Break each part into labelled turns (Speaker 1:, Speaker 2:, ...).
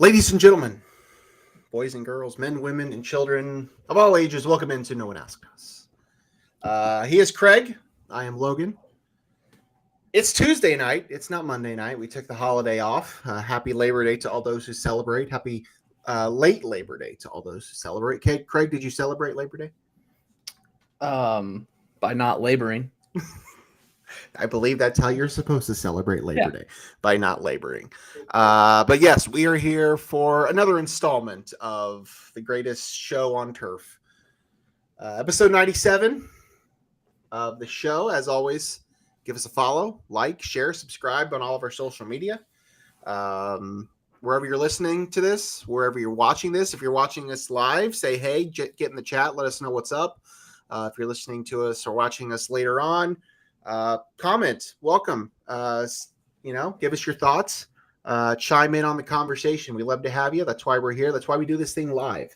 Speaker 1: Ladies and gentlemen, boys and girls, men, women, and children of all ages, welcome into No One Asked Us. He is Craig. I am Logan. It's Tuesday night. It's not Monday night. We took the holiday off. Happy Labor Day to all those who celebrate. Happy late Labor Day to all those who celebrate. Craig, did you celebrate Labor Day?
Speaker 2: By not laboring.
Speaker 1: I believe that's how you're supposed to celebrate Labor Day, by not laboring. But yes, we are here for another installment of the greatest show on turf. Episode 97 of the show. As always, give us a follow, like, share, subscribe on all of our social media. Wherever you're listening to this, wherever you're watching this, if you're watching this live, say hey, get in the chat, let us know what's up. If you're listening to us or watching us later on, comment, welcome, give us your thoughts, chime in on the conversation. We love to have you. That's why we're here. That's why we do this thing live.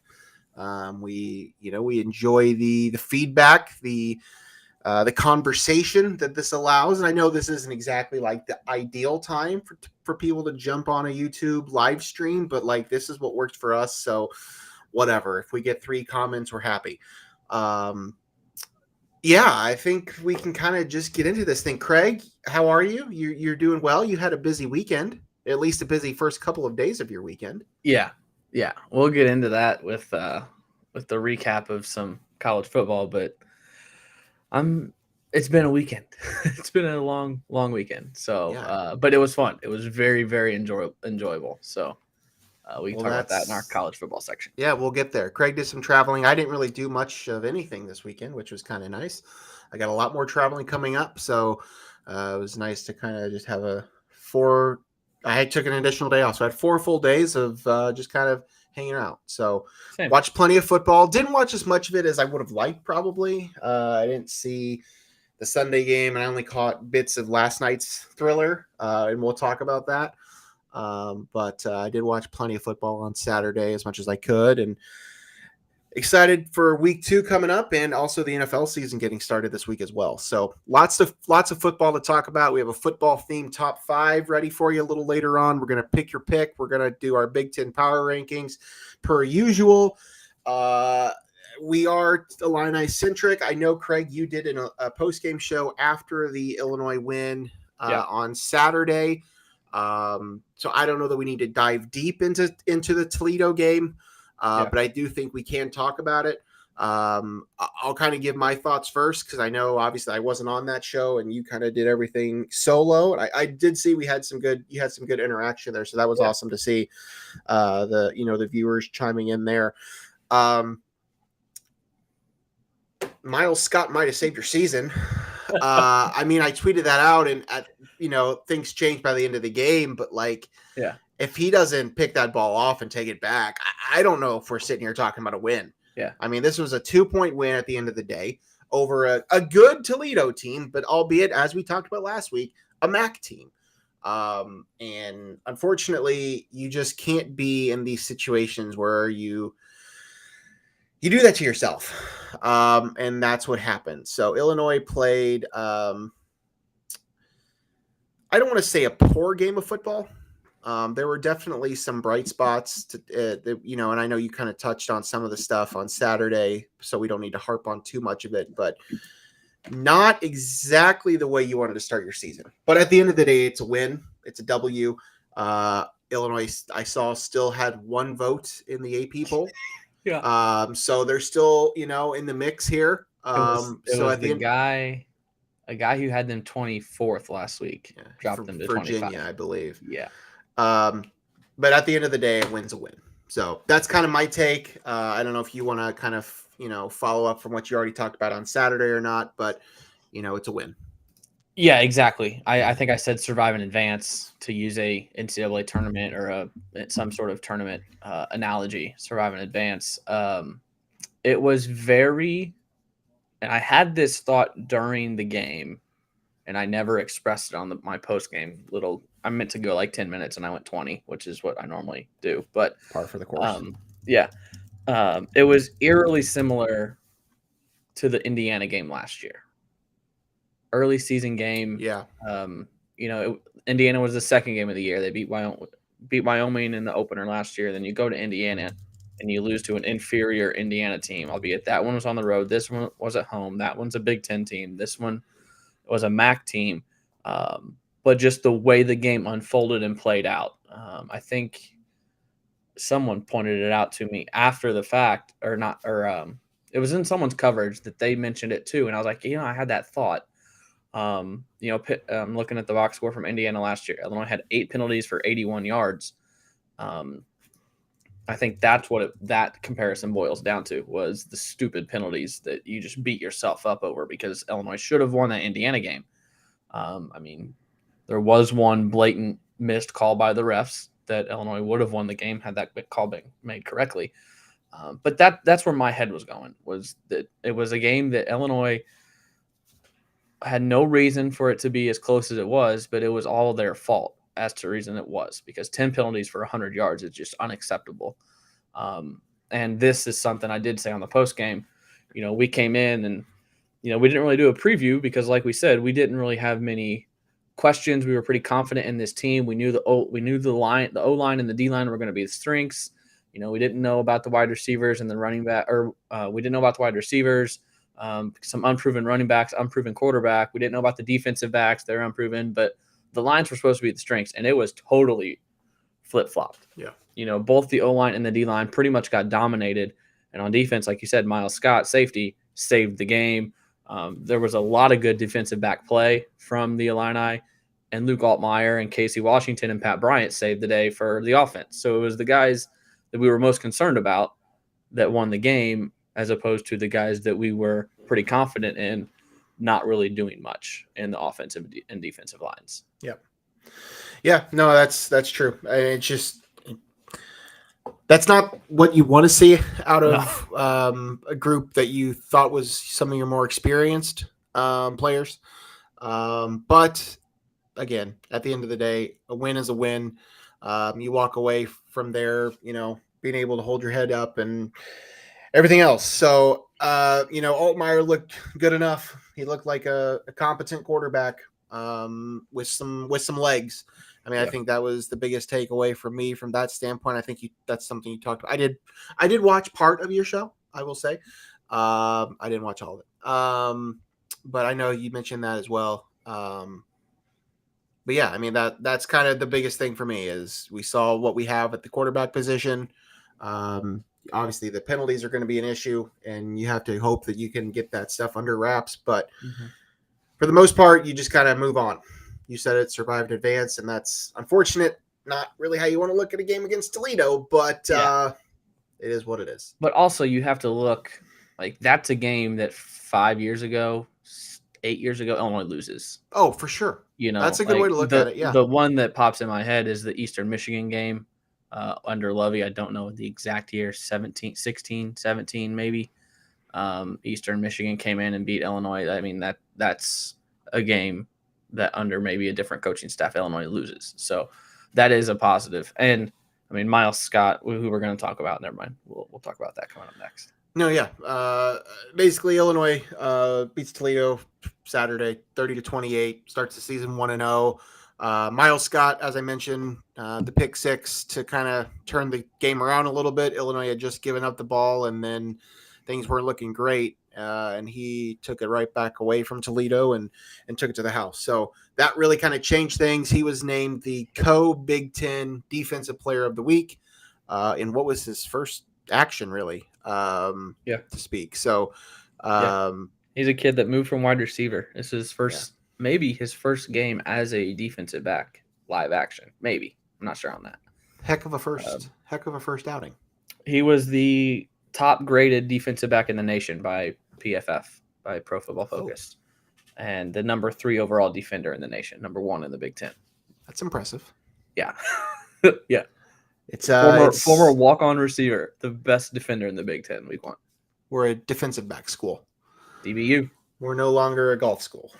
Speaker 1: We enjoy the feedback, the conversation that this allows. And I know this isn't exactly like the ideal time for people to jump on a YouTube live stream, but like, this is what worked for us. So whatever, if we get 3 comments, we're happy. Yeah, I think we can kind of just get into this thing. Craig, how are you? You're doing well. You had a busy weekend, at least a busy first couple of days of your weekend.
Speaker 2: Yeah. We'll get into that with the recap of some college football, but it's been a weekend. It's been a long weekend. So,
Speaker 1: Yeah.
Speaker 2: But it was fun. It was very, very enjoyable. So we can talk about that in our college football section.
Speaker 1: Yeah, we'll get there. Craig did some traveling. I didn't really do much of anything this weekend, which was kind of nice. I got a lot more traveling coming up, so it was nice to kind of just have I took an additional day off, so I had 4 full days of just kind of hanging out. So watched plenty of football. Didn't watch as much of it as I would have liked, probably. I didn't see the Sunday game, and I only caught bits of last night's thriller, and we'll talk about that. But I did watch plenty of football on Saturday as much as I could, and excited for week 2 coming up, and also the NFL season getting started this week as well. So lots of football to talk about. We have a football themed top 5 ready for you a little later on. We're going to pick your pick. We're going to do our Big Ten power rankings per usual. We are Illini centric. I know, Craig, you did a post-game show after the Illinois win on Saturday. So I don't know that we need to dive deep into the Toledo game, but I do think we can talk about it. I'll kind of give my thoughts first, because I know obviously I wasn't on that show and you kind of did everything solo. And I did see you had some good interaction there, so that was awesome to see. The viewers chiming in there. Miles Scott might have saved your season. I tweeted that out, and things changed by the end of the game, but if he doesn't pick that ball off and take it back, I don't know if we're sitting here talking about a win.
Speaker 2: Yeah.
Speaker 1: This was a 2-point win at the end of the day over a good Toledo team, but albeit, as we talked about last week, a MAC team. And unfortunately, you just can't be in these situations where you do that to yourself. And that's what happened. So Illinois played, I don't want to say a poor game of football. There were definitely some bright spots, and I know you kind of touched on some of the stuff on Saturday, so we don't need to harp on too much of it, but not exactly the way you wanted to start your season. But at the end of the day, it's a win. It's a W. Illinois, I saw, still had 1 vote in the AP poll.
Speaker 2: Yeah.
Speaker 1: So they're still, in the mix here.
Speaker 2: A guy who had them 24th last week dropped them to
Speaker 1: Virginia,
Speaker 2: 25.
Speaker 1: I believe.
Speaker 2: Yeah.
Speaker 1: But at the end of the day, a win's a win. So that's kind of my take. I don't know if you want to kind of, follow up from what you already talked about on Saturday or not, but it's a win.
Speaker 2: Yeah, exactly. I think I said survive in advance, to use a NCAA tournament or some sort of tournament analogy. Survive in advance. It was very, and I had this thought during the game, and I never expressed it on my post game little. I meant to go like 10 minutes, and I went 20, which is what I normally do. But
Speaker 1: par for the course.
Speaker 2: It was eerily similar to the Indiana game last year. Early season game.
Speaker 1: Yeah.
Speaker 2: Indiana was the second game of the year. They beat Wyoming. beat Wyoming in the opener last year. Then you go to Indiana and you lose to an inferior Indiana team, albeit that one was on the road. This one was at home. That one's a Big Ten team. This one was a MAC team. But just the way the game unfolded and played out, I think someone pointed it out to me after the fact, it was in someone's coverage that they mentioned it too. And I was like, I had that thought. Looking at the box score from Indiana last year, Illinois had 8 penalties for 81 yards. I think that's what that comparison boils down to, was the stupid penalties that you just beat yourself up over, because Illinois should have won that Indiana game. There was one blatant missed call by the refs that Illinois would have won the game had that call been made correctly. But that's where my head was going, was that it was a game that Illinois had no reason for it to be as close as it was, but it was all their fault as to the reason it was, because 10 penalties for 100 yards is just unacceptable. And this is something I did say on the post game. We came in and, we didn't really do a preview because, like we said, we didn't really have many questions. We were pretty confident in this team. We knew the line, the O-line and the D-line were going to be the strengths. We didn't know about the wide receivers and the running back, we didn't know about the wide receivers, some unproven running backs, unproven quarterback. We didn't know about the defensive backs. They're unproven, but the lines were supposed to be the strengths, and it was totally flip-flopped.
Speaker 1: Yeah.
Speaker 2: Both the O-line and the D-line pretty much got dominated. And on defense, like you said, Miles Scott, safety, saved the game. There was a lot of good defensive back play from the Illini, and Luke Altmaier and Casey Washington and Pat Bryant saved the day for the offense. So it was the guys that we were most concerned about that won the game, as opposed to the guys that we were pretty confident in not really doing much in the offensive and defensive lines.
Speaker 1: Yep. Yeah, no, that's true. It's just, that's not what you want to see out of a group that you thought was some of your more experienced players. But again, at the end of the day, a win is a win. You walk away from there, being able to hold your head up and everything else. So, Altmaier looked good enough. He looked like a competent quarterback with some legs. I think that was the biggest takeaway for me from that standpoint. I think that's something you talked about. I did watch part of your show, I will say. I didn't watch all of it. But I know you mentioned that as well. But yeah, that's kind of the biggest thing for me, is we saw what we have at the quarterback position. Obviously the penalties are going to be an issue, and you have to hope that you can get that stuff under wraps. But for the most part, you just kind of move on. You said it, survived advance, and that's unfortunate. Not really how you want to look at a game against Toledo, but it is what it is.
Speaker 2: But also you have to look, like, that's a game that 8 years ago, Illinois loses.
Speaker 1: Oh, for sure. That's a good way to look at it. Yeah.
Speaker 2: The one that pops in my head is the Eastern Michigan game under Lovey. I don't know the exact year, 17 maybe. Eastern Michigan came in and beat Illinois. That's a game that under maybe a different coaching staff, Illinois loses. So that is a positive. And Miles Scott, who we're going to talk about, never mind. We'll talk about that coming up next.
Speaker 1: No, yeah. Basically, Illinois beats Toledo Saturday, 30-28. Starts the season 1-0. Miles Scott, as I mentioned, the pick six to kind of turn the game around a little bit. Illinois had just given up the ball, and then things weren't looking great. And he took it right back away from Toledo and took it to the house. So that really kind of changed things. He was named the co-Big Ten Defensive Player of the Week in what was his first action, really, to speak. So
Speaker 2: he's a kid that moved from wide receiver. This is maybe his first game as a defensive back, live action. Maybe. I'm not sure on that.
Speaker 1: Heck of a first outing.
Speaker 2: He was the top graded defensive back in the nation by PFF, by Pro Football Focus, and the number 3 overall defender in the nation, number 1 in the Big Ten.
Speaker 1: That's impressive.
Speaker 2: Yeah. Yeah.
Speaker 1: It's
Speaker 2: former walk-on receiver, the best defender in the Big Ten week 1.
Speaker 1: We're a defensive back school.
Speaker 2: DBU.
Speaker 1: We're no longer a golf school.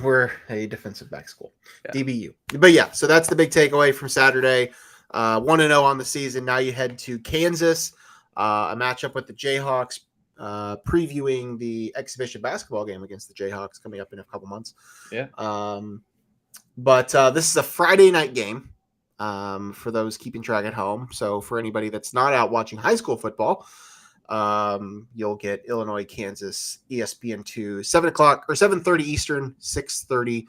Speaker 1: We're a defensive back school. Yeah. DBU. But yeah, so that's the big takeaway from Saturday. 1-0 on the season. Now you head to Kansas, a matchup with the Jayhawks, previewing the exhibition basketball game against the Jayhawks coming up in a couple months.
Speaker 2: Yeah.
Speaker 1: But this is a Friday night game. for those keeping track at home. So for anybody that's not out watching high school football, you'll get Illinois, Kansas, ESPN2, 7 o'clock or 7:30 Eastern, 6:30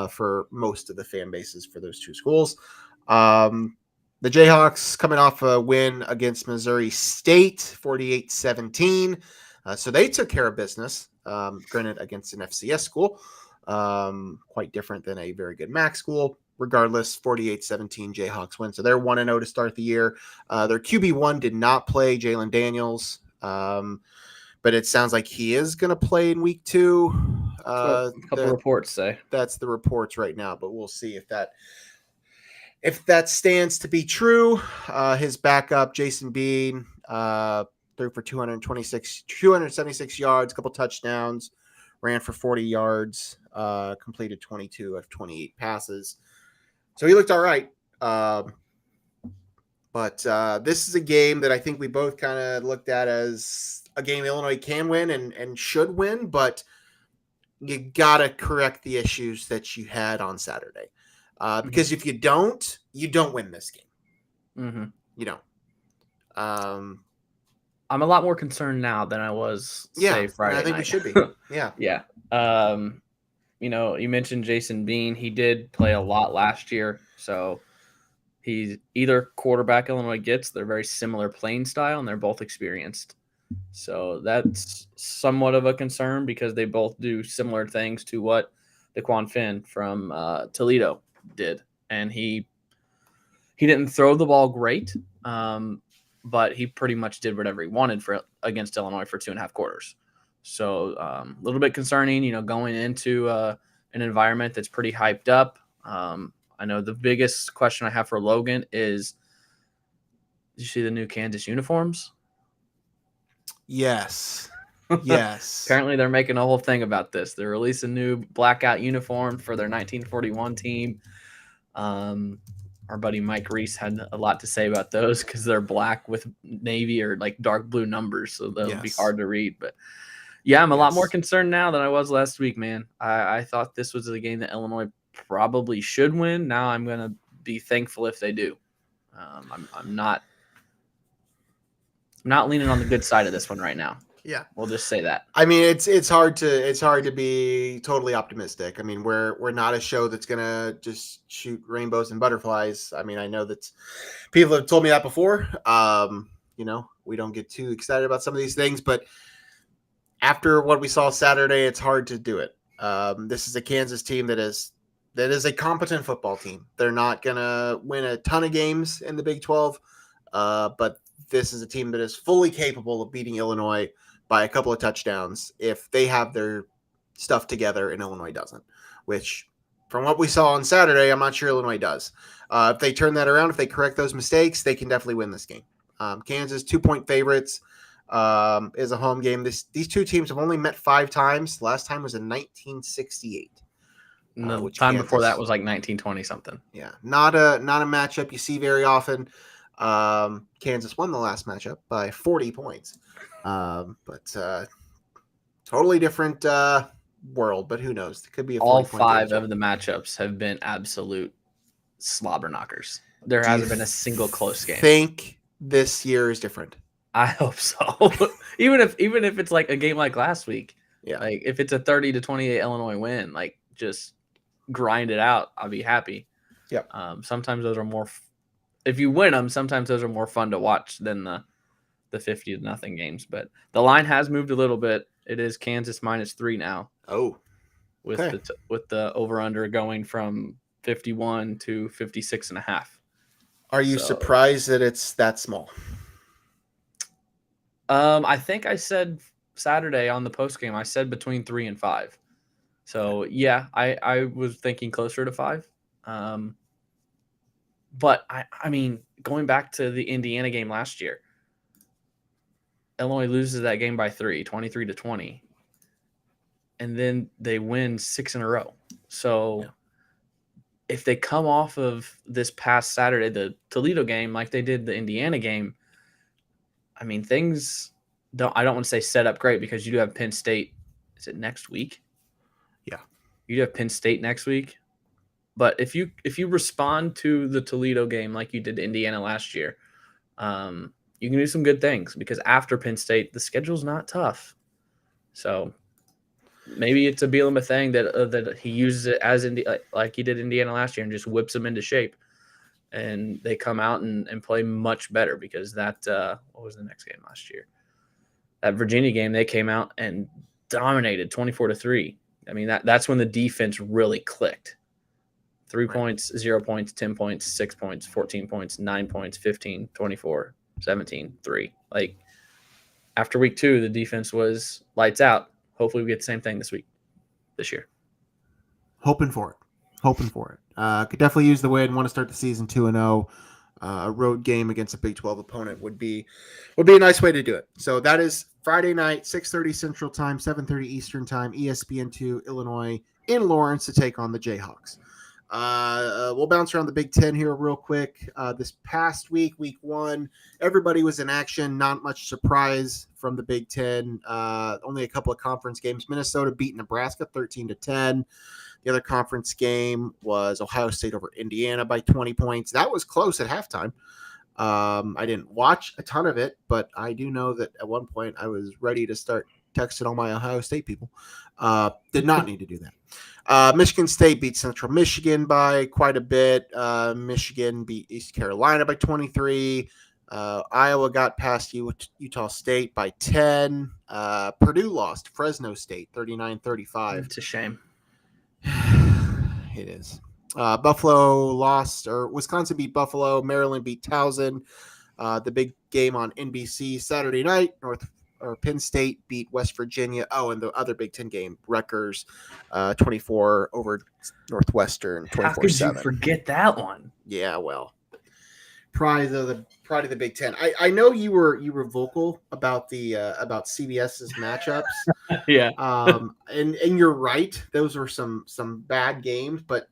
Speaker 1: for most of the fan bases for those two schools. The Jayhawks coming off a win against Missouri State, 48-17. So they took care of business, granted against an FCS school, quite different than a very good MAC school. Regardless, 48-17 Jayhawks win. So they're 1-0 to start the year. Their QB1 did not play, Jalen Daniels, but it sounds like he is going to play in week 2.
Speaker 2: A couple reports say.
Speaker 1: That's the reports right now, but we'll see if that stands to be true. His backup, Jason Bean, threw for 276 yards, a couple touchdowns, ran for 40 yards, completed 22 of 28 passes. So he looked all right. But this is a game that I think we both kind of looked at as a game Illinois can win and should win, but you got to correct the issues that you had on Saturday. Because if you don't win this game.
Speaker 2: Mm-hmm.
Speaker 1: You don't.
Speaker 2: I'm a lot more concerned now than I was, say, Friday night.
Speaker 1: I think we should be. Yeah.
Speaker 2: Yeah. You mentioned Jason Bean. He did play a lot last year. So he's either quarterback Illinois gets. They're very similar playing style, and they're both experienced. So that's somewhat of a concern because they both do similar things to what DeQuan Finn from Toledo did. And he didn't throw the ball great, but he pretty much did whatever he wanted against Illinois for 2.5 quarters. So a little bit concerning, going into an environment that's pretty hyped up. I know the biggest question I have for Logan is, did you see the new Kansas uniforms?
Speaker 1: Yes.
Speaker 2: Apparently they're making a whole thing about this. They're releasing new blackout uniform for their 1941 team. Our buddy Mike Reese had a lot to say about those because they're black with navy or like dark blue numbers, so they'll be hard to read. But yeah, I'm a lot more concerned now than I was last week, man. I thought this was a game that Illinois probably should win. Now I'm going to be thankful if they do. I'm not leaning on the good side of this one right now.
Speaker 1: Yeah,
Speaker 2: we'll just say that.
Speaker 1: I mean, it's hard to be totally optimistic. I mean, we're not a show that's gonna just shoot rainbows and butterflies. I mean, I know that people have told me that before. We don't get too excited about some of these things, but after what we saw Saturday, it's hard to do it. This is a Kansas team that is a competent football team. They're not gonna win a ton of games in the Big 12, but this is a team that is fully capable of beating Illinois by a couple of touchdowns if they have their stuff together and Illinois doesn't, which from what we saw on Saturday, I'm not sure Illinois does. If they turn that around, if they correct those mistakes, they can definitely win this game. Kansas, 2-point favorites, is a home game. These two teams have only met 5 times. Last time was in 1968.
Speaker 2: The time before that was like 1920 something.
Speaker 1: Yeah, not a matchup you see very often. Kansas won the last matchup by 40 points. But totally different world, but who knows? It could be
Speaker 2: all 5 of the matchups have been absolute slobber knockers. There hasn't been a single close game.
Speaker 1: Think this year is different?
Speaker 2: I hope so. even if it's like a game like last week, like if it's a 30-28 Illinois win, like just grind it out, I'll be happy.
Speaker 1: Yeah.
Speaker 2: Sometimes those are more. If you win them, sometimes those are more fun to watch than the 50-0 games. But the line has moved a little bit. It is Kansas -3 now.
Speaker 1: Oh,
Speaker 2: with the over/under going from 51 to 56.5.
Speaker 1: Are you surprised that it's that small?
Speaker 2: I think I said Saturday on the post game. I said between 3 and 5. So yeah, I was thinking closer to 5. But I mean, going back to the Indiana game last year, Illinois loses that game by 3, 23-20. And then they win 6 in a row. So if they come off of this past Saturday, the Toledo game, like they did the Indiana game, I mean, I don't want to say set up great because you do have Penn State. Is it next week?
Speaker 1: Yeah.
Speaker 2: You do have Penn State next week. But if you respond to the Toledo game like you did to Indiana last year, you can do some good things because after Penn State, the schedule's not tough. So maybe it's a Bielema thing that he uses it as like he did Indiana last year and just whips them into shape, and they come out and play much better because that what was the next game last year? That Virginia game, they came out and dominated 24-3. I mean that's when the defense really clicked. 3 points, 0 points, 10 points, 6 points, 14 points, 9 points, 15, 24, 17, 3. Like after week 2, the defense was lights out. Hopefully we get the same thing this year.
Speaker 1: Hoping for it. Could definitely use the win. Want to start the season 2-0. A road game against a Big 12 opponent would be a nice way to do it. So that is Friday night, 6:30 Central Time, 7:30 Eastern Time, ESPN2 Illinois in Lawrence to take on the Jayhawks. We'll bounce around the Big Ten here real quick. This past week 1, everybody was in action. Not much surprise from the Big Ten. Only a couple of conference games. Minnesota beat Nebraska 13-10. The other conference game was Ohio State over Indiana by 20 points. That was close at halftime. I didn't watch a ton of it, but I do know that at one point I was ready to start texting all my Ohio State people. Did not need to do that. Michigan State beat Central Michigan by quite a bit. Michigan beat East Carolina by 23. Iowa got past Utah State by 10. Purdue lost Fresno State 39-35.
Speaker 2: It's a shame.
Speaker 1: It is. Buffalo lost, or Wisconsin beat Buffalo. Maryland beat Towson. The big game on NBC Saturday night, Penn State beat West Virginia. Oh, and the other Big Ten game, Rutgers, 24 over Northwestern, 24-7.
Speaker 2: How could you forget that one?
Speaker 1: Yeah, well, pride of the Big Ten. I know you were vocal about the about CBS's matchups.
Speaker 2: Yeah.
Speaker 1: And you're right. Those were some bad games, but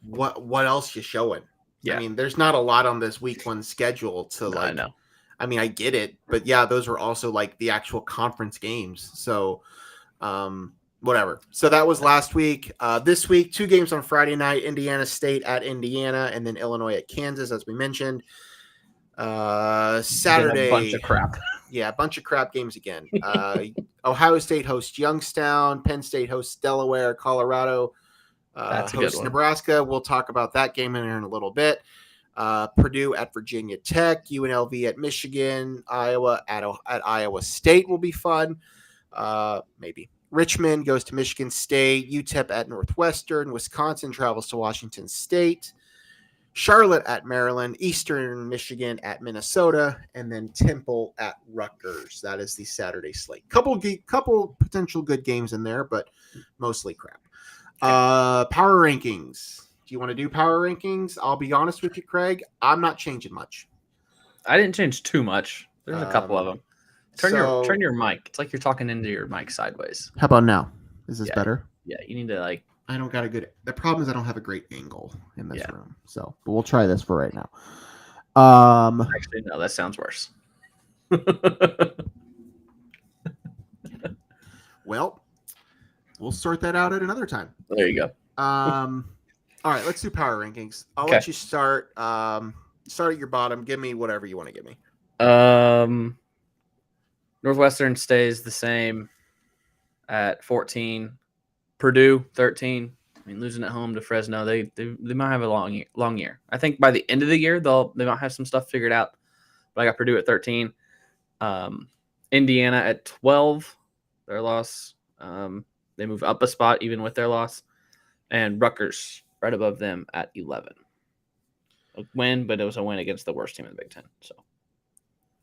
Speaker 1: what else you showing?
Speaker 2: Yeah.
Speaker 1: I mean, there's not a lot on this week 1 schedule to like.
Speaker 2: I know.
Speaker 1: I mean, I get it, but yeah, those were also like the actual conference games. So, whatever. So that was last week. This week, 2 games on Friday night: Indiana State at Indiana, and then Illinois at Kansas, as we mentioned. Saturday,
Speaker 2: a bunch of crap.
Speaker 1: Yeah, a bunch of crap games again. Ohio State hosts Youngstown. Penn State hosts Delaware. Colorado hosts Nebraska. We'll talk about that game in a little bit. Purdue at Virginia Tech, UNLV at Michigan, Iowa at Iowa State will be fun. Maybe. Richmond goes to Michigan State, UTEP at Northwestern, Wisconsin travels to Washington State, Charlotte at Maryland, Eastern Michigan at Minnesota, and then Temple at Rutgers. That is the Saturday slate. Couple potential good games in there, but mostly crap. Power rankings. Do you want to do power rankings? I'll be honest with you, Craig. I'm not changing much.
Speaker 2: I didn't change too much. There's a couple of them. Turn your mic. It's like you're talking into your mic sideways.
Speaker 1: How about now? Is this better?
Speaker 2: Yeah, you need to like.
Speaker 1: I don't got a good. The problem is I don't have a great angle in this room. So, but we'll try this for right now.
Speaker 2: Actually, no, that sounds worse.
Speaker 1: Well, we'll sort that out at another time.
Speaker 2: There you go.
Speaker 1: All right, let's do power rankings. I'll let you start. Start at your bottom. Give me whatever you want to give me.
Speaker 2: Northwestern stays the same at 14. Purdue 13. I mean, losing at home to Fresno, they might have a long year. I think by the end of the year they might have some stuff figured out. But I got Purdue at 13. Indiana at 12. Their loss. They move up a spot even with their loss. And Rutgers right above them at 11. A win, but it was a win against the worst team in the Big Ten. So,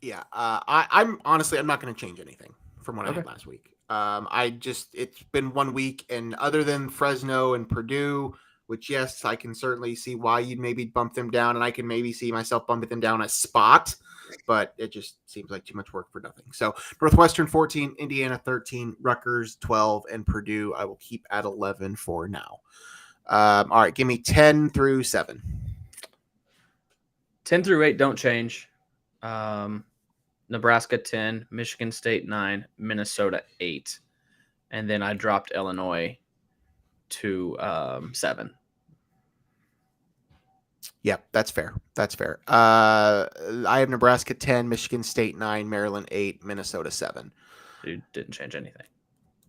Speaker 1: yeah, I'm honestly not going to change anything from what I had last week. It's been 1 week, and other than Fresno and Purdue, which yes, I can certainly see why you'd maybe bump them down, and I can maybe see myself bumping them down a spot, but it just seems like too much work for nothing. So Northwestern 14, Indiana 13, Rutgers 12, and Purdue I will keep at 11 for now. All right, give me 10 through 7.
Speaker 2: 10 through 8 don't change. Nebraska 10, Michigan State 9, Minnesota 8. And then I dropped Illinois to 7.
Speaker 1: Yeah, that's fair. That's fair. I have Nebraska 10, Michigan State 9, Maryland 8, Minnesota 7.
Speaker 2: You didn't change anything.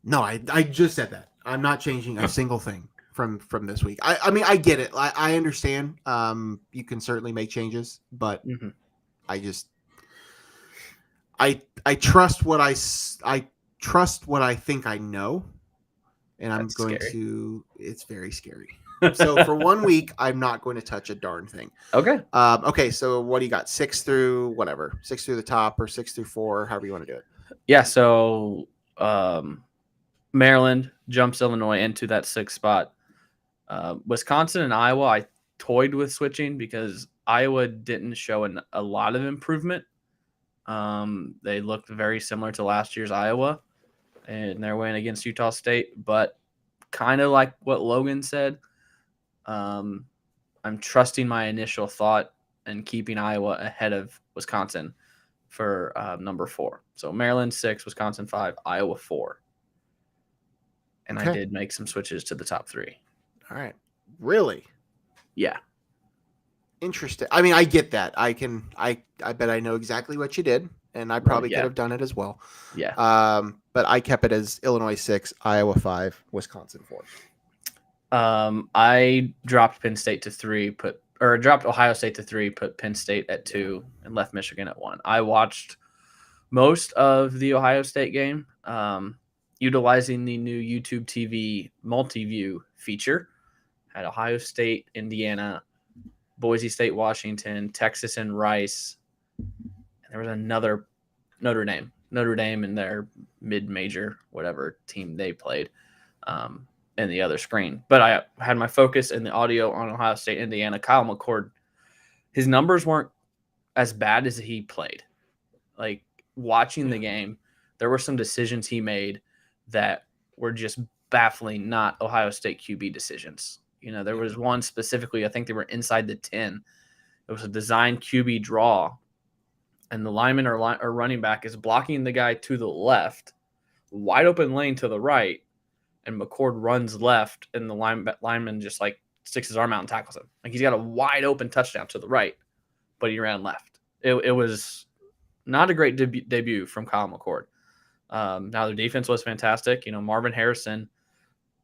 Speaker 1: No, I just said that. I'm not changing a single thing from this week. I mean, I get it. I understand. You can certainly make changes, but I just I trust what I trust what I think I know, and I'm going to. It's very scary. So for 1 week, I'm not going to touch a darn thing.
Speaker 2: Okay.
Speaker 1: Okay. So what do you got? 6 through whatever, 6 through the top or 6 through 4, however you want to do it.
Speaker 2: Yeah. So Maryland jumps Illinois into that 6th spot. Wisconsin and Iowa, I toyed with switching because Iowa didn't show a lot of improvement. They looked very similar to last year's Iowa and their win against Utah State, but kind of like what Logan said, I'm trusting my initial thought and keeping Iowa ahead of Wisconsin for number 4. So Maryland 6, Wisconsin 5, Iowa 4. And okay. I did make some switches to the top 3.
Speaker 1: All right. Really?
Speaker 2: Yeah.
Speaker 1: Interesting. I mean, I get that. I bet I know exactly what you did, and I probably could have done it as well.
Speaker 2: Yeah.
Speaker 1: But I kept it as Illinois 6, Iowa 5, Wisconsin 4.
Speaker 2: I dropped Penn State to 3, dropped Ohio State to 3, put Penn State at 2, and left Michigan at 1. I watched most of the Ohio State game, utilizing the new YouTube TV multi-view feature. Had Ohio State, Indiana, Boise State, Washington, Texas, and Rice. And there was another Notre Dame in their mid-major, whatever team they played, in the other screen. But I had my focus in the audio on Ohio State, Indiana. Kyle McCord, his numbers weren't as bad as he played. Like, watching the game, there were some decisions he made that were just baffling, not Ohio State QB decisions. You know, there was one specifically, I think they were inside the 10. It was a design QB draw, and the lineman or running back is blocking the guy to the left, wide open lane to the right, and McCord runs left, and the lineman just like sticks his arm out and tackles him. Like, he's got a wide open touchdown to the right, but he ran left. It was not a great debut from Kyle McCord. Now, their defense was fantastic. You know, Marvin Harrison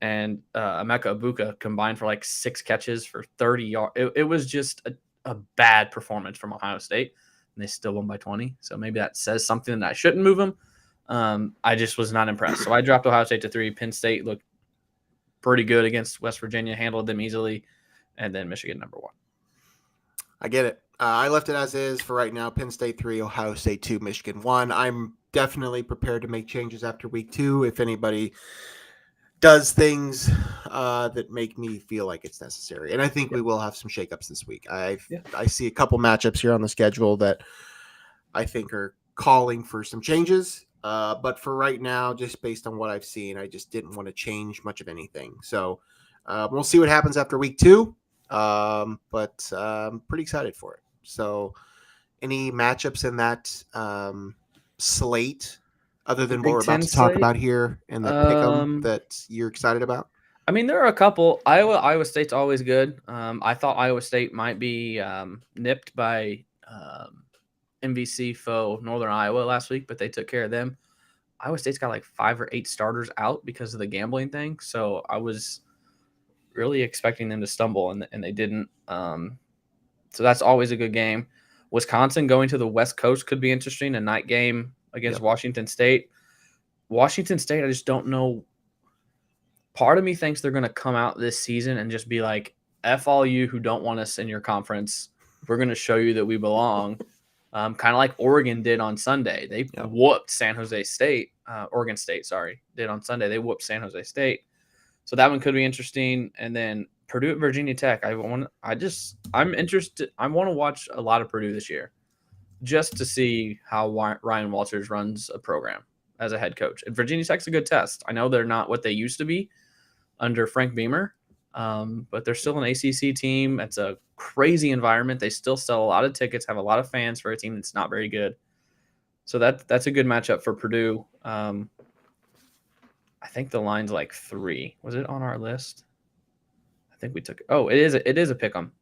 Speaker 2: and Emeka Ibuka combined for like 6 catches for 30 yards. It was just a bad performance from Ohio State, and they still won by 20. So maybe that says something that I shouldn't move them. I just was not impressed. So I dropped Ohio State to 3. Penn State looked pretty good against West Virginia, handled them easily, and then Michigan number 1.
Speaker 1: I get it. I left it as is for right now. Penn State 3, Ohio State 2, Michigan 1. I'm definitely prepared to make changes after week 2 if anybody does things that make me feel like it's necessary. And I think we will have some shakeups this week. I see a couple matchups here on the schedule that I think are calling for some changes. But for right now, just based on what I've seen, I just didn't want to change much of anything. So we'll see what happens after week 2. But I'm pretty excited for it. So any matchups in that slate other than what we're about to talk about here in the pick'em that you're excited about?
Speaker 2: I mean, there are a couple. Iowa State's always good. I thought Iowa State might be nipped by MVC foe Northern Iowa last week, but they took care of them. Iowa State's got like 5 or 8 starters out because of the gambling thing, so I was really expecting them to stumble, and they didn't. So that's always a good game. Wisconsin going to the West Coast could be interesting. A night game against Washington State. Washington State, I just don't know. Part of me thinks they're going to come out this season and just be like, F all you who don't want us in your conference. We're going to show you that we belong. Kind of like Oregon did on Sunday. They whooped San Jose State. Oregon State, did on Sunday. They whooped San Jose State. So that one could be interesting. And then Purdue at Virginia Tech. I'm interested. I want to watch a lot of Purdue this year just to see how Ryan Walters runs a program as a head coach. And Virginia Tech's a good test. I know they're not what they used to be under Frank Beamer, but they're still an ACC team. It's a crazy environment. They still sell a lot of tickets, have a lot of fans for a team that's not very good. So that's a good matchup for Purdue. I think the line's like 3. Was it on our list? I think we took it. Oh, it is a pick 'em.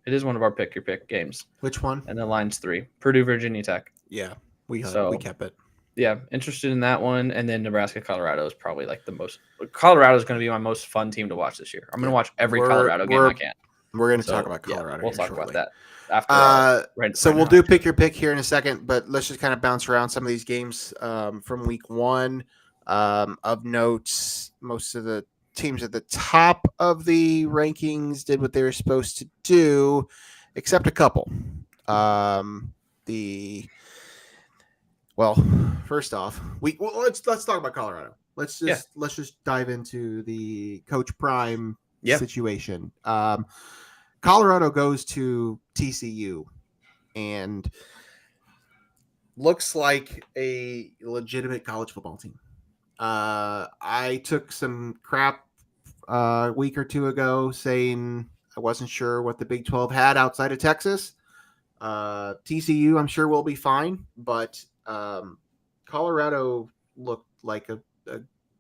Speaker 2: It is one of our pick your pick games.
Speaker 1: Which one?
Speaker 2: And the line's 3. Purdue, Virginia Tech.
Speaker 1: Yeah, we kept it.
Speaker 2: Yeah, interested in that one. And then Nebraska, Colorado is probably like the most. Colorado is going to be my most fun team to watch this year. I'm going to watch every Colorado game I can.
Speaker 1: We're going to talk about Colorado.
Speaker 2: We'll talk
Speaker 1: shortly.
Speaker 2: about that after.
Speaker 1: So we'll do pick your pick here in a second, but let's just kind of bounce around some of these games from week 1. Of notes, most of the teams at the top of the rankings did what they were supposed to do, except a couple. First off, let's talk about Colorado. Let's just dive into the Coach Prime situation. Colorado goes to TCU and looks like a legitimate college football team. I took some crap a week or two ago saying I wasn't sure what the Big 12 had outside of Texas. TCU, I'm sure, will be fine, but Colorado looked like a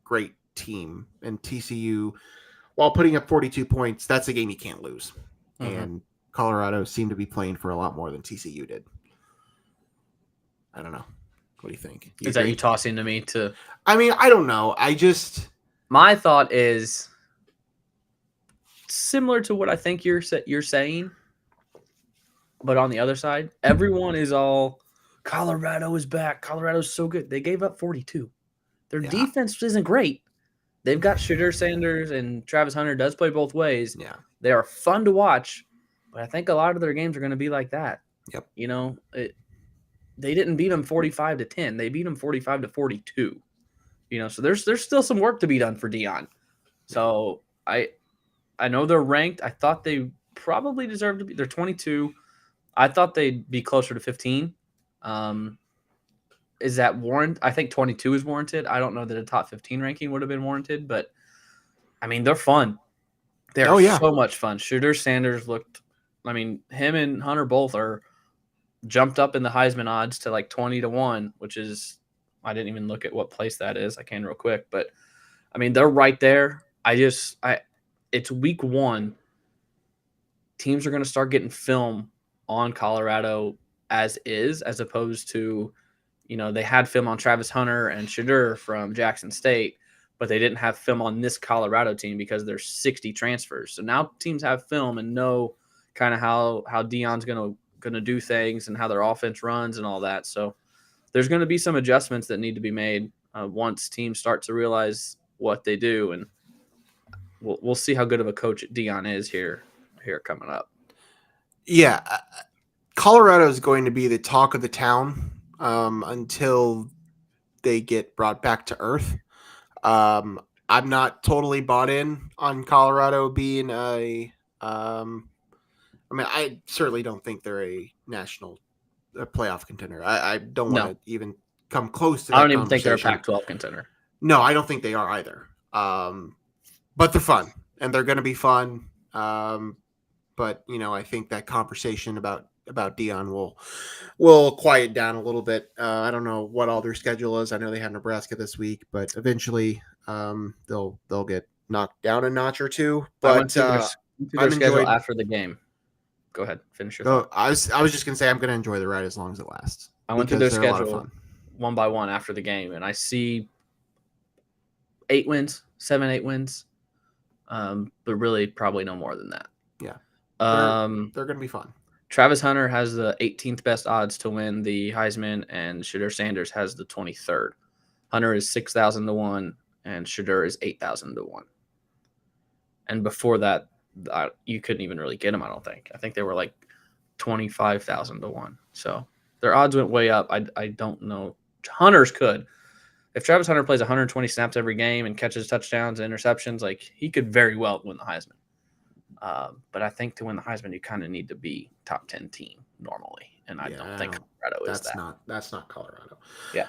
Speaker 1: great team, and TCU, while putting up 42 points, that's a game you can't lose. Mm-hmm. And Colorado seemed to be playing for a lot more than TCU did. I don't know. What do you think?
Speaker 2: Is that you tossing to me to?
Speaker 1: I mean, I don't know.
Speaker 2: My thought is similar to what I think you're saying, but on the other side, everyone is all Colorado is back. Colorado's so good. They gave up 42. Their defense isn't great. They've got Shadur Sanders and Travis Hunter does play both ways.
Speaker 1: Yeah,
Speaker 2: they are fun to watch, but I think a lot of their games are going to be like that.
Speaker 1: Yep.
Speaker 2: You know, they didn't beat them 45-10. They beat them 45-42. You know, so there's still some work to be done for Deion. So I know they're ranked. I thought they probably deserve to be. They're 22. I thought they'd be closer to 15. Is that warranted? I think 22 is warranted. I don't know that a top 15 ranking would have been warranted, but I mean, they're fun. They're so much fun. Shadur Sanders looked, I mean, him and Hunter both are jumped up in the Heisman odds to like 20-1, which is, I didn't even look at what place that is. I can real quick, but I mean, they're right there. It's week 1. Teams are going to start getting film on Colorado as opposed to, you know, they had film on Travis Hunter and Shadur from Jackson State, but they didn't have film on this Colorado team because there's 60 transfers. So now teams have film and know kind of how Deion's going to do things and how their offense runs and all that. So there's going to be some adjustments that need to be made once teams start to realize what they do, and we'll see how good of a coach Deion is here coming up.
Speaker 1: Yeah, Colorado is going to be the talk of the town until they get brought back to earth. I'm not totally bought in on Colorado being I mean, I certainly don't think they're a national playoff contender. I don't want to even come close to that.
Speaker 2: I don't even think they're a Pac-12 contender.
Speaker 1: No, I don't think they are either. But they're fun, and they're going to be fun. But, you know, I think that conversation about Deion will quiet down a little bit. I don't know what all their schedule is. I know they have Nebraska this week, but eventually they'll get knocked down a notch or two. But
Speaker 2: I went to their schedule after the game. Go ahead, finish your thought.
Speaker 1: I was just gonna say I'm gonna enjoy the ride as long as it lasts.
Speaker 2: I went through their schedule one by one after the game, and I see 8 wins, 7-8 wins, but really probably no more than that.
Speaker 1: Yeah, they're gonna be fun.
Speaker 2: Travis Hunter has the 18th best odds to win the Heisman, and Shadur Sanders has the 23rd. Hunter is 6,000-1, and Shadur is 8,000-1. And before that, you couldn't even really get them, I don't think. I think they were like 25,000-1. So their odds went way up. I don't know. Hunter's could. If Travis Hunter plays 120 snaps every game and catches touchdowns and interceptions, like he could very well win the Heisman. But I think to win the Heisman, you kind of need to be top 10 team normally. And I don't think Colorado is that.
Speaker 1: That's not Colorado.
Speaker 2: Yeah.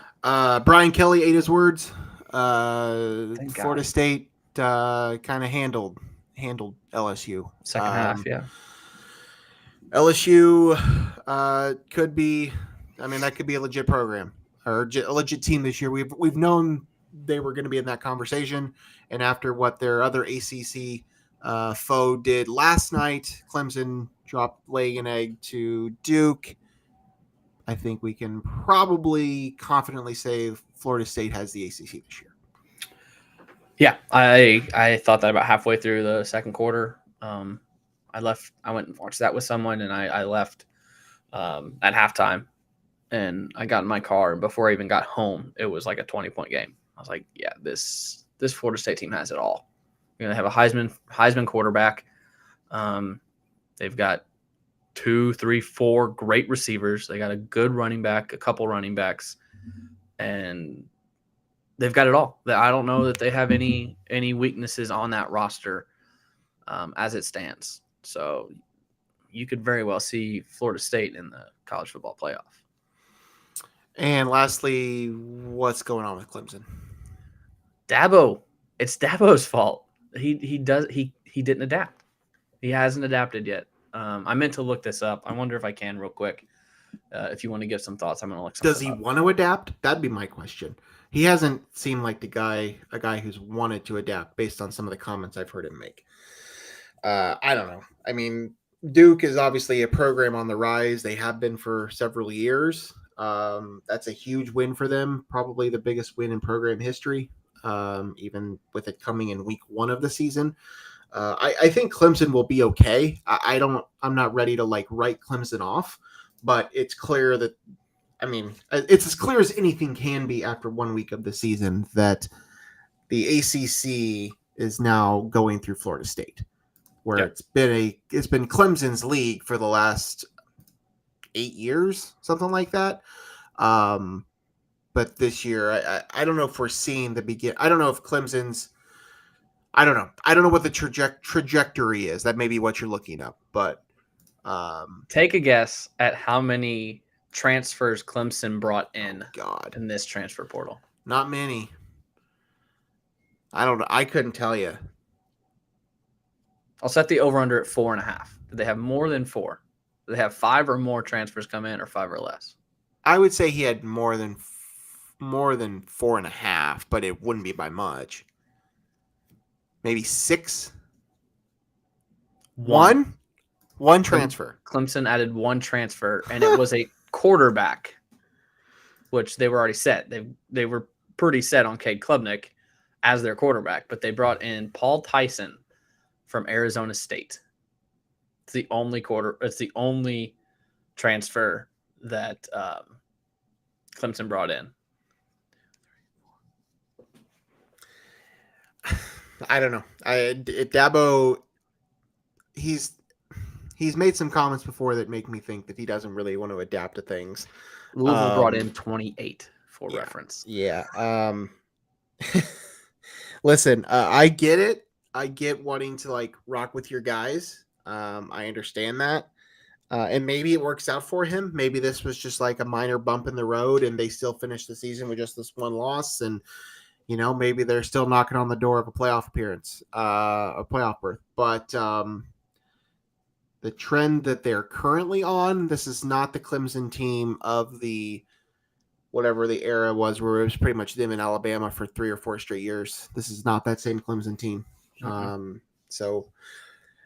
Speaker 1: Brian Kelly ate his words. Florida State kind of handled LSU.
Speaker 2: Second half, yeah.
Speaker 1: LSU could be, I mean, that could be a legit program or a legit team this year. We've known they were going to be in that conversation. And after what their other ACC foe did last night, Clemson dropped laying an egg to Duke. I think we can probably confidently say Florida State has the ACC this year.
Speaker 2: Yeah, I thought that about halfway through the second quarter. I went and watched that with someone, and I left at halftime, and I got in my car, and before I even got home, it was like a 20-point game. I was like, yeah, this Florida State team has it all. You're going to have a Heisman quarterback. They've got 2, 3, 4 great receivers. They got a good running back, a couple running backs, and they've got it all. I don't know that they have any weaknesses on that roster as it stands. So you could very well see Florida State in the college football playoff.
Speaker 1: And lastly, what's going on with Clemson?
Speaker 2: Dabo. It's Dabo's fault. He didn't adapt. He hasn't adapted yet. I meant to look this up. I wonder if I can real quick. If you want to give some thoughts, I'm going to look something up.
Speaker 1: Does he want to adapt? That'd be my question. He hasn't seemed like a guy who's wanted to adapt based on some of the comments I've heard him make. I don't know. I mean, Duke is obviously a program on the rise. They have been for several years. That's a huge win for them. Probably the biggest win in program history, even with it coming in week 1 of the season. I think Clemson will be okay. I'm not ready to write Clemson off, but it's clear that, I mean, it's as clear as anything can be after 1 week of the season that the ACC is now going through Florida State, where it's been Clemson's league for the last 8 years, something like that. But this year, I don't know if we're seeing the begin. I don't know if Clemson's. I don't know. I don't know what the trajectory is. That may be what you're looking up, but
Speaker 2: take a guess at how many transfers Clemson brought in in this transfer portal.
Speaker 1: Not many. I don't know. I couldn't tell you.
Speaker 2: I'll set the over-under at 4.5. Did they have more than 4? Did they have 5 or more transfers come in, or 5 or less?
Speaker 1: I would say he had more than 4.5, but it wouldn't be by much. Maybe 6. One transfer.
Speaker 2: Clemson added 1 transfer, and it was a quarterback, which they were already set. They were pretty set on Cade Klubnik as their quarterback, but they brought in Paul Tyson from Arizona State. It's the only transfer that Clemson brought in.
Speaker 1: I don't know. Dabo, he's made some comments before that make me think that he doesn't really want to adapt to things.
Speaker 2: Louisville brought in 28 for reference.
Speaker 1: Yeah. Listen, I get it. I get wanting to rock with your guys. I understand that. And maybe it works out for him. Maybe this was just a minor bump in the road and they still finish the season with just this one loss. And, maybe they're still knocking on the door of a playoff appearance, a playoff berth. But the trend that they're currently on, this is not the Clemson team of whatever the era was where it was pretty much them in Alabama for 3 or 4 straight years. This is not that same Clemson team. Mm-hmm. So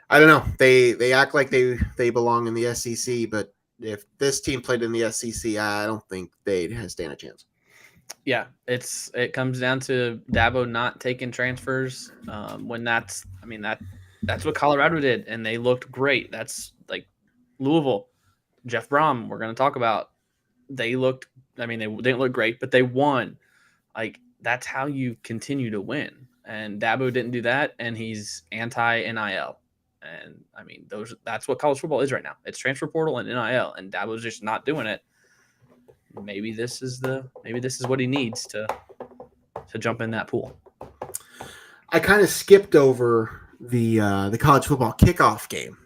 Speaker 1: I don't know. They act like they belong in the SEC, but if this team played in the SEC, I don't think they'd stand a chance.
Speaker 2: Yeah, it comes down to Dabo not taking transfers when that's what Colorado did, and they looked great. That's like Louisville, Jeff Brom. We're going to talk about. They looked. They didn't look great, but they won. That's how you continue to win. And Dabo didn't do that, and he's anti-NIL. And that's what college football is right now. It's transfer portal and NIL, and Dabo's just not doing it. Maybe this is what he needs to jump in that pool.
Speaker 1: I kind of skipped over the college football kickoff game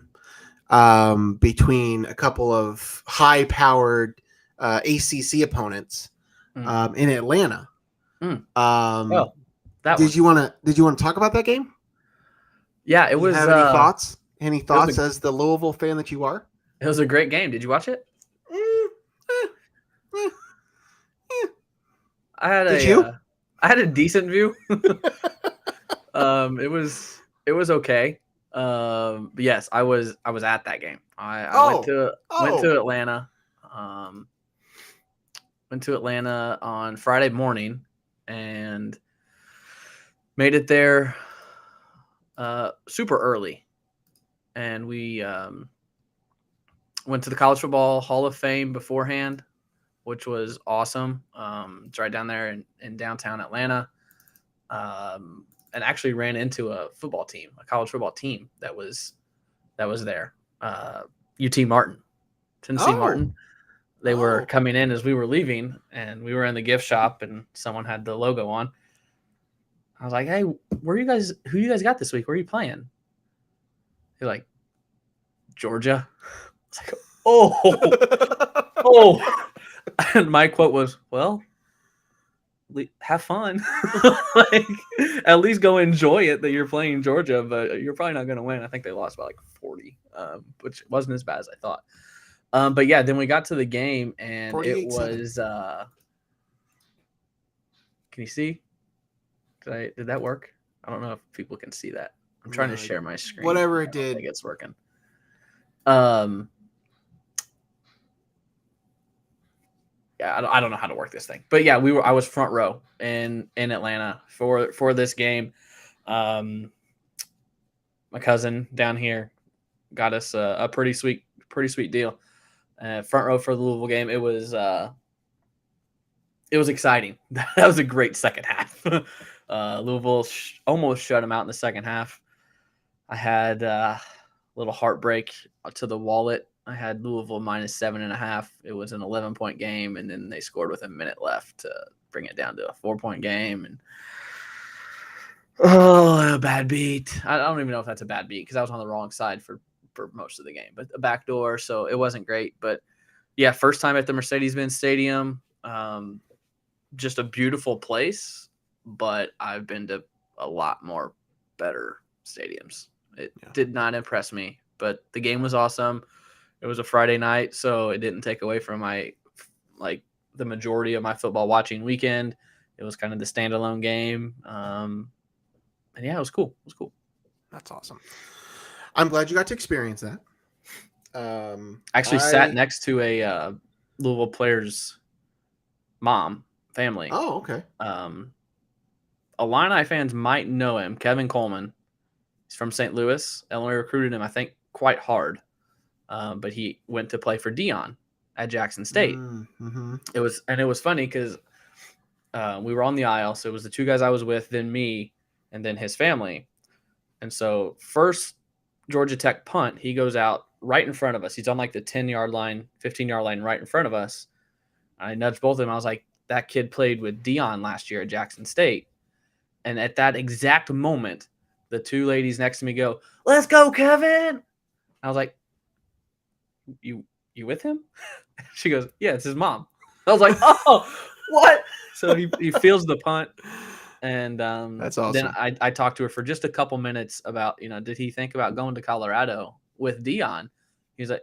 Speaker 1: between a couple of high-powered ACC opponents in Atlanta. Did you want to talk about that game?
Speaker 2: Yeah, it was.
Speaker 1: Have any thoughts? Any thoughts as the Louisville fan that you are?
Speaker 2: It was a great game. Did you watch it?
Speaker 1: Did you?
Speaker 2: I had a decent view. It was okay. But yes, I was at that game. I went to Atlanta. Went to Atlanta on Friday morning and made it there super early. And we went to the College Football Hall of Fame beforehand, which was awesome. It's right down there in downtown Atlanta. And actually ran into a college football team that was there. UT Martin, Tennessee Martin. They were coming in as we were leaving, and we were in the gift shop, and someone had the logo on. I was like, "Hey, who you guys got this week? Where are you playing?" They're like, "Georgia." I was like, oh. And my quote was, "Well, have fun. Like, at least go enjoy it that you're playing Georgia, but you're probably not going to win." I think they lost by like 40, which wasn't as bad as I thought. But yeah, then we got to the game and it was can you see? Did that work? I don't know if people can see that. I'm trying to share my screen.
Speaker 1: Whatever it did.
Speaker 2: I think it's working. Yeah, I don't know how to work this thing. But yeah, I was front row in Atlanta for this game. My cousin down here got us a pretty sweet deal. Front row for the Louisville game. It was exciting. That was a great second half. Louisville almost shut them out in the second half. I had a little heartbreak to the wallet. I had Louisville minus 7.5. It was an 11-point game, and then they scored with a minute left to bring it down to a 4-point game. And a bad beat. I don't even know if that's a bad beat because I was on the wrong side for most of the game, but a backdoor, so it wasn't great. But yeah, first time at the Mercedes-Benz Stadium. Just a beautiful place, but I've been to a lot more better stadiums. It did not impress me, but the game was awesome. It was a Friday night, so it didn't take away from the majority of my football watching weekend. It was kind of the standalone game. And yeah, it was cool. It was cool.
Speaker 1: That's awesome. I'm glad you got to experience that.
Speaker 2: Actually sat next to a Louisville player's family.
Speaker 1: Oh, okay.
Speaker 2: Illini fans might know him, Kevin Coleman. He's from St. Louis. Illinois recruited him, I think, quite hard. But he went to play for Deion at Jackson State.
Speaker 1: Mm-hmm.
Speaker 2: It was funny because we were on the aisle. So it was the two guys I was with, then me, and then his family. And so first Georgia Tech punt, he goes out right in front of us. He's on like the 10-yard line, 15-yard line right in front of us. I nudged both of them. I was like, that kid played with Deion last year at Jackson State. And at that exact moment, the two ladies next to me go, "Let's go, Kevin." I was like, you with him? She goes, "Yeah, it's his mom." I was like, "Oh, what?" So he feels the punt. And
Speaker 1: that's awesome.
Speaker 2: Then I talked to her for just a couple minutes about, did he think about going to Colorado with Deion?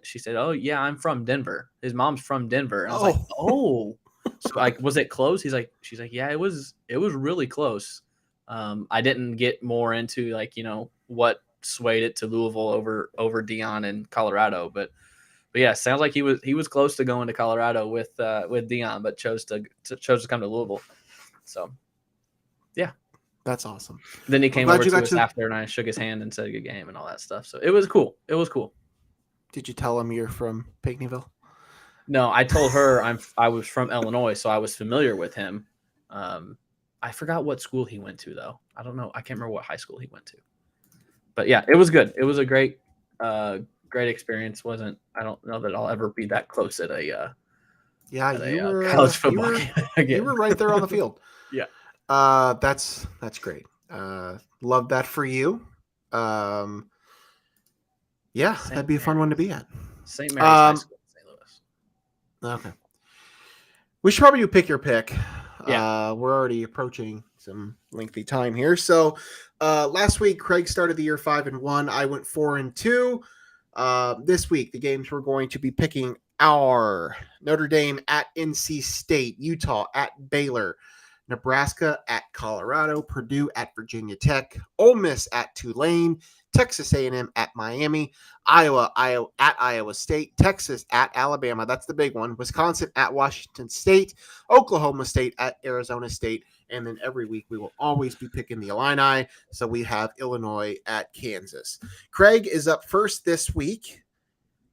Speaker 2: She said, "Oh yeah, I'm from Denver. His mom's from Denver." And I was like, "Oh." So like, was it close? She's like, "Yeah, it was really close." I didn't get more into what swayed it to Louisville over Deion and Colorado, but yeah, sounds like he was close to going to Colorado with Deion, but chose to come to Louisville. So yeah,
Speaker 1: that's awesome.
Speaker 2: Then he came over to us after, and I shook his hand and said good game and all that stuff. So it was cool. It was cool.
Speaker 1: Did you tell him you're from Pinckneyville?
Speaker 2: No, I told her I was from Illinois, so I was familiar with him. I forgot what school he went to, though. I don't know. I can't remember what high school he went to. But yeah, it was good. It was a great experience. I don't know that I'll ever be that close at a college football game again.
Speaker 1: You were right there on the field.
Speaker 2: Yeah.
Speaker 1: That's great. Love that for you. Yeah, that'd be a fun one to be at.
Speaker 2: St. Mary's High School in St. Louis.
Speaker 1: Okay. We should probably pick your pick.
Speaker 2: Yeah.
Speaker 1: We're already approaching some lengthy time here. So last week, Craig started the year 5-1. I went 4-2. This week, the games we're going to be picking are Notre Dame at NC State, Utah at Baylor, Nebraska at Colorado, Purdue at Virginia Tech, Ole Miss at Tulane, Texas A&M at Miami, Iowa at Iowa State, Texas at Alabama. That's the big one. Wisconsin at Washington State, Oklahoma State at Arizona State. And then every week we will always be picking the Illini. So we have Illinois at Kansas. Craig is up first this week.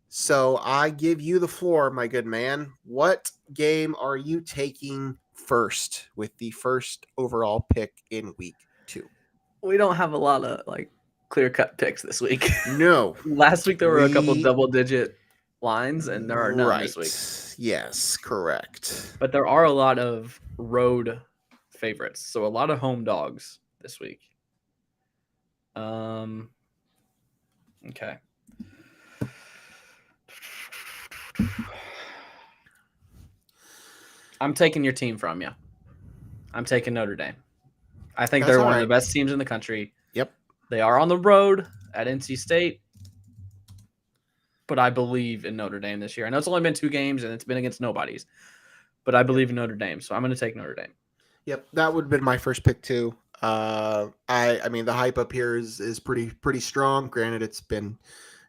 Speaker 1: So I give you the floor, my good man. What game are you taking first with the first overall pick in week 2?
Speaker 2: We don't have a lot of clear-cut picks this week.
Speaker 1: No.
Speaker 2: Last week there were a couple double-digit lines, and there are none this week.
Speaker 1: Yes, correct.
Speaker 2: But there are a lot of road favorites, so a lot of home dogs this week. Okay. I'm taking your team from you. I'm taking Notre Dame. I think they're one of the best teams in the country.
Speaker 1: Yep.
Speaker 2: They are on the road at NC State, but I believe in Notre Dame this year. I know it's only been 2 games and it's been against nobodies, but I believe in Notre Dame, so I'm going to take Notre Dame.
Speaker 1: Yep, that would have been my first pick too. I mean the hype up here is pretty strong. Granted, it's been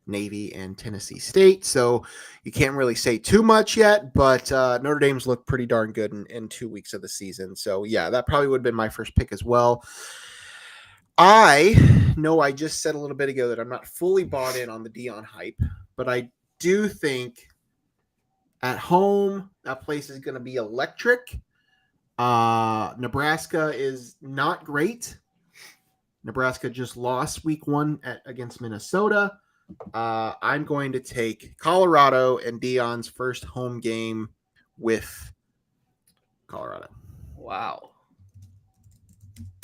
Speaker 1: Navy and Tennessee State, so you can't really say too much yet, but Notre Dame's looked pretty darn good in 2 weeks of the season. So yeah, that probably would have been my first pick as well. I know I just said a little bit ago that I'm not fully bought in on the Deion hype, but I do think at home that place is going to be electric. Nebraska is not great. Nebraska just lost week 1 against Minnesota. I'm going to take Colorado and Deion's first home game with Colorado.
Speaker 2: Wow.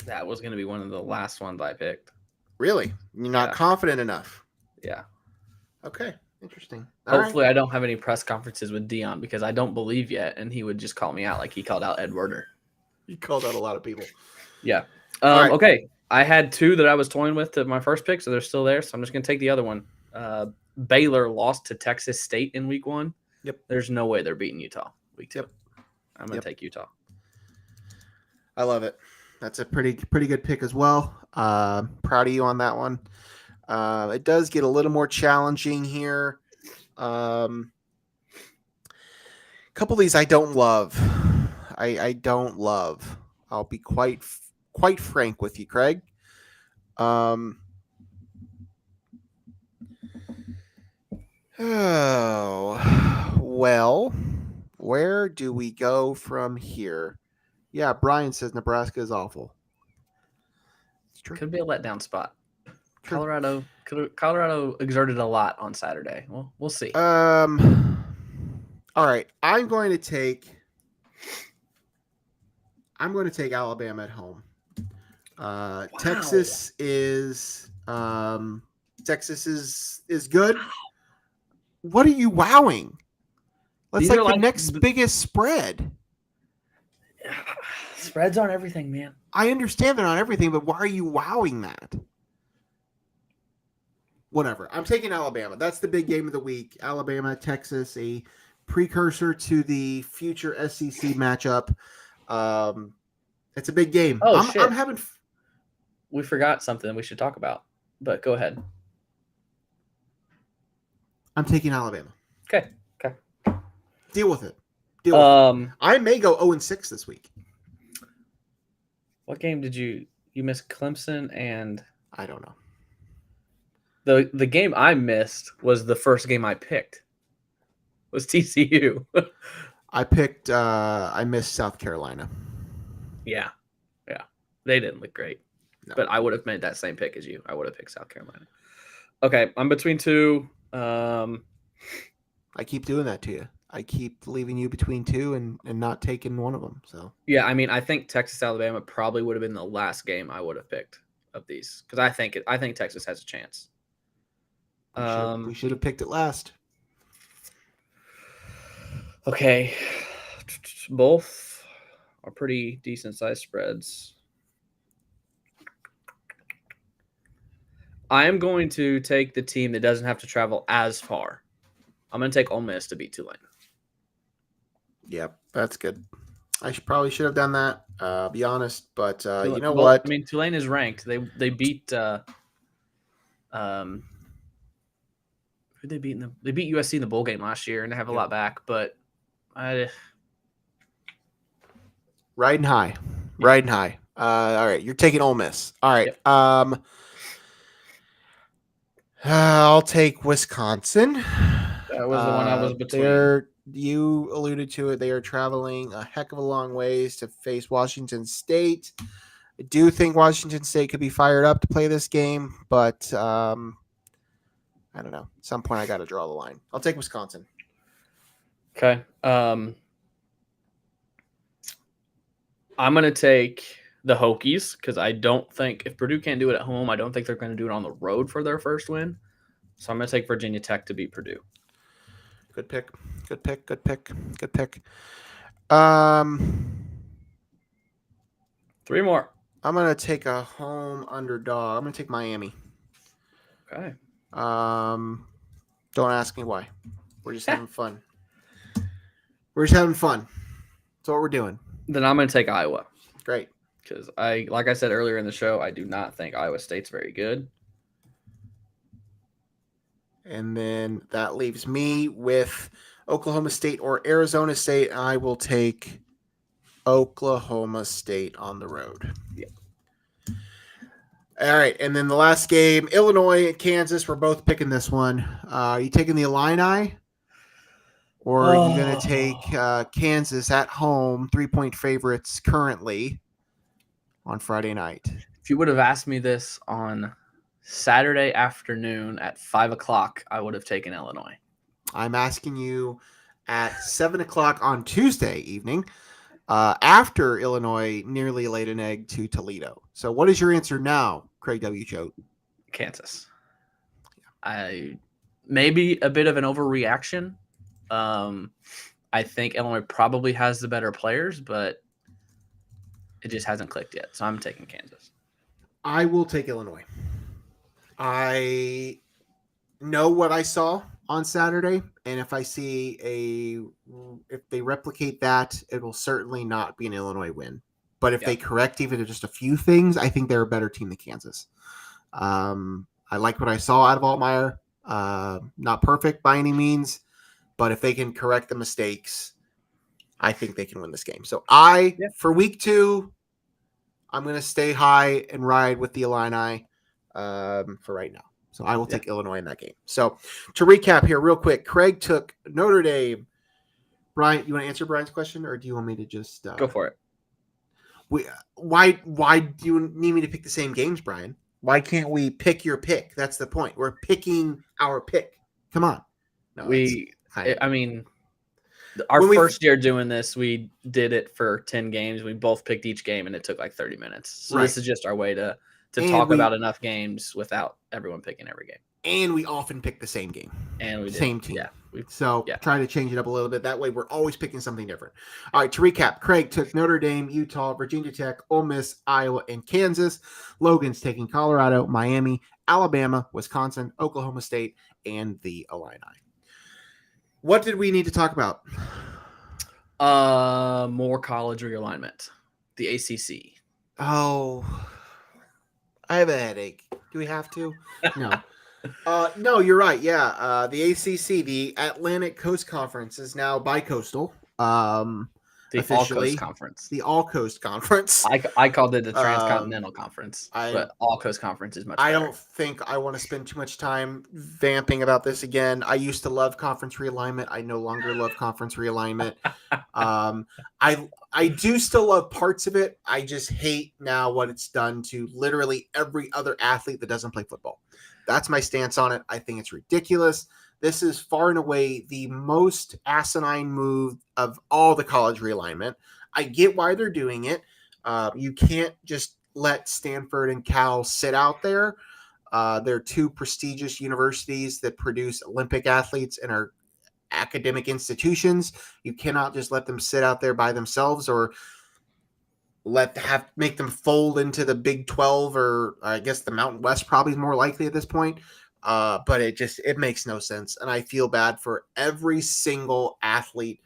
Speaker 2: That was going to be one of the last ones I picked.
Speaker 1: Really? You're not confident enough?
Speaker 2: Yeah.
Speaker 1: Okay. Interesting.
Speaker 2: Hopefully I don't have any press conferences with Deion because I don't believe yet, and he would just call me out like he called out Ed Werder.
Speaker 1: He called out a lot of people.
Speaker 2: Yeah. Okay. I had 2 that I was toying with to my first pick, so they're still there. So I'm just going to take the other one. Baylor lost to Texas State in week 1.
Speaker 1: Yep.
Speaker 2: There's no way they're beating Utah week 2.
Speaker 1: Yep.
Speaker 2: I'm going to take Utah.
Speaker 1: I love it. That's a pretty good pick as well. Proud of you on that one. It does get a little more challenging here. A couple of these I don't love. I don't love. I'll be quite frank with you, Craig. Oh, well, where do we go from here? Yeah, Brian says Nebraska is awful. It's true.
Speaker 2: Could be a letdown spot. Colorado exerted a lot on Saturday. Well, we'll see.
Speaker 1: All right, I'm going to take Alabama at home. Wow. Texas is good. Wow. What are you wowing? That's like the next biggest spread.
Speaker 2: Spreads aren't everything, man.
Speaker 1: I understand they're not everything, but why are you wowing that? Whatever. I'm taking Alabama. That's the big game of the week. Alabama, Texas, a precursor to the future SEC matchup. It's a big game.
Speaker 2: Oh, we forgot something we should talk about, but go ahead.
Speaker 1: I'm taking Alabama.
Speaker 2: Okay.
Speaker 1: Deal with it. I may go 0-6 this week.
Speaker 2: What game did you miss? Clemson and
Speaker 1: I don't know.
Speaker 2: The game I missed was the first game I picked. Was TCU.
Speaker 1: I missed South Carolina.
Speaker 2: Yeah. They didn't look great. No. But I would have made that same pick as you. I would have picked South Carolina. Okay, I'm between 2.
Speaker 1: I keep doing that to you. I keep leaving you between 2 and not taking one of them. So
Speaker 2: yeah, I mean, I think Texas Alabama probably would have been the last game I would have picked of these because I think Texas has a chance.
Speaker 1: We should have picked it last.
Speaker 2: Okay, both are pretty decent sized spreads. I am going to take the team that doesn't have to travel as far. I'm going to take Ole Miss to beat Tulane.
Speaker 1: Yep, that's good. I probably should have done that. Be honest, but you know
Speaker 2: Well,
Speaker 1: what?
Speaker 2: I mean, Tulane is ranked. They beat who they beat they beat USC in the bowl game last year, and they have a lot back. But
Speaker 1: Riding high, riding high. All right, you're taking Ole Miss. All right.
Speaker 2: Yep.
Speaker 1: I'll take Wisconsin.
Speaker 2: That was the one I was between.
Speaker 1: You alluded to it. They are traveling a heck of a long ways to face Washington State. I do think Washington State could be fired up to play this game, but I don't know. At some point, I got to draw the line. I'll take Wisconsin.
Speaker 2: Okay. I'm going to take the Hokies because I don't think if Purdue can't do it at home, I don't think they're going to do it on the road for their first win. So I'm going to take Virginia Tech to beat Purdue.
Speaker 1: Good pick. Good pick. Good pick. Good pick.
Speaker 2: 3 more.
Speaker 1: I'm going to take a home underdog. I'm going to take Miami.
Speaker 2: Okay.
Speaker 1: Don't ask me why. We're just having fun. We're just having fun. That's what we're doing.
Speaker 2: Then I'm going to take Iowa.
Speaker 1: Great.
Speaker 2: Because like I said earlier in the show, I do not think Iowa State's very good.
Speaker 1: And then that leaves me with Oklahoma State or Arizona State. I will take Oklahoma State on the road.
Speaker 2: Yep.
Speaker 1: All right. And then the last game, Illinois and Kansas. We're both picking this one. Are you taking the Illini? Or are you going to take Kansas at home, 3-point favorites currently on Friday night?
Speaker 2: If you would have asked me this on Saturday afternoon at 5 o'clock, I would have taken Illinois.
Speaker 1: I'm asking you at 7 o'clock on Tuesday evening after Illinois nearly laid an egg to Toledo. So what is your answer now, Craig W. Choate?
Speaker 2: Kansas. Maybe a bit of an overreaction. I think Illinois probably has the better players, but it just hasn't clicked yet. So I'm taking Kansas.
Speaker 1: I will take Illinois. I know what I saw on Saturday, and if I see if they replicate that, it will certainly not be an Illinois win. But if they correct even just a few things, I think they're a better team than Kansas. I like what I saw out of Altmaier. Not perfect by any means, but if they can correct the mistakes, I think they can win this game. So for week 2, I'm going to stay high and ride with the Illini for right now. So I will take Illinois in that game. So to recap here real quick, Craig took Notre Dame. Brian, you want to answer Brian's question, or do you want me to just
Speaker 2: go for it?
Speaker 1: Why do you need me to pick the same games, Brian? Why can't we pick your pick? That's the point. We're picking our pick. Come on. No,
Speaker 2: our first year doing this, we did it for 10 games. We both picked each game, and it took like 30 minutes. So This is just our way to talk about enough games without everyone picking every game.
Speaker 1: And we often pick the same game.
Speaker 2: And we
Speaker 1: same team.
Speaker 2: Yeah.
Speaker 1: Try to change it up a little bit. That way we're always picking something different. All right, to recap, Craig took Notre Dame, Utah, Virginia Tech, Ole Miss, Iowa, and Kansas. Logan's taking Colorado, Miami, Alabama, Wisconsin, Oklahoma State, and the Illini. What did we need to talk about?
Speaker 2: More college realignment. The ACC.
Speaker 1: Oh, I have a headache. Do we have to? No. No, you're right. Yeah. The ACC, the Atlantic Coast Conference, is now bicoastal.
Speaker 2: The All Coast Conference.
Speaker 1: The All Coast Conference.
Speaker 2: I called it the Transcontinental Conference, but All Coast Conference is much better.
Speaker 1: I don't think I want to spend too much time vamping about this again. I used to love conference realignment. I no longer love conference realignment. I do still love parts of it. I just hate now what it's done to literally every other athlete that doesn't play football. That's my stance on it. I think it's ridiculous. This is far and away the most asinine move of all the college realignment. I get why they're doing it. You can't just let Stanford and Cal sit out there. They're 2 prestigious universities that produce Olympic athletes and are academic institutions. You cannot just let them sit out there by themselves or make them fold into the Big 12, or I guess the Mountain West probably is more likely at this point. But it makes no sense. And I feel bad for every single athlete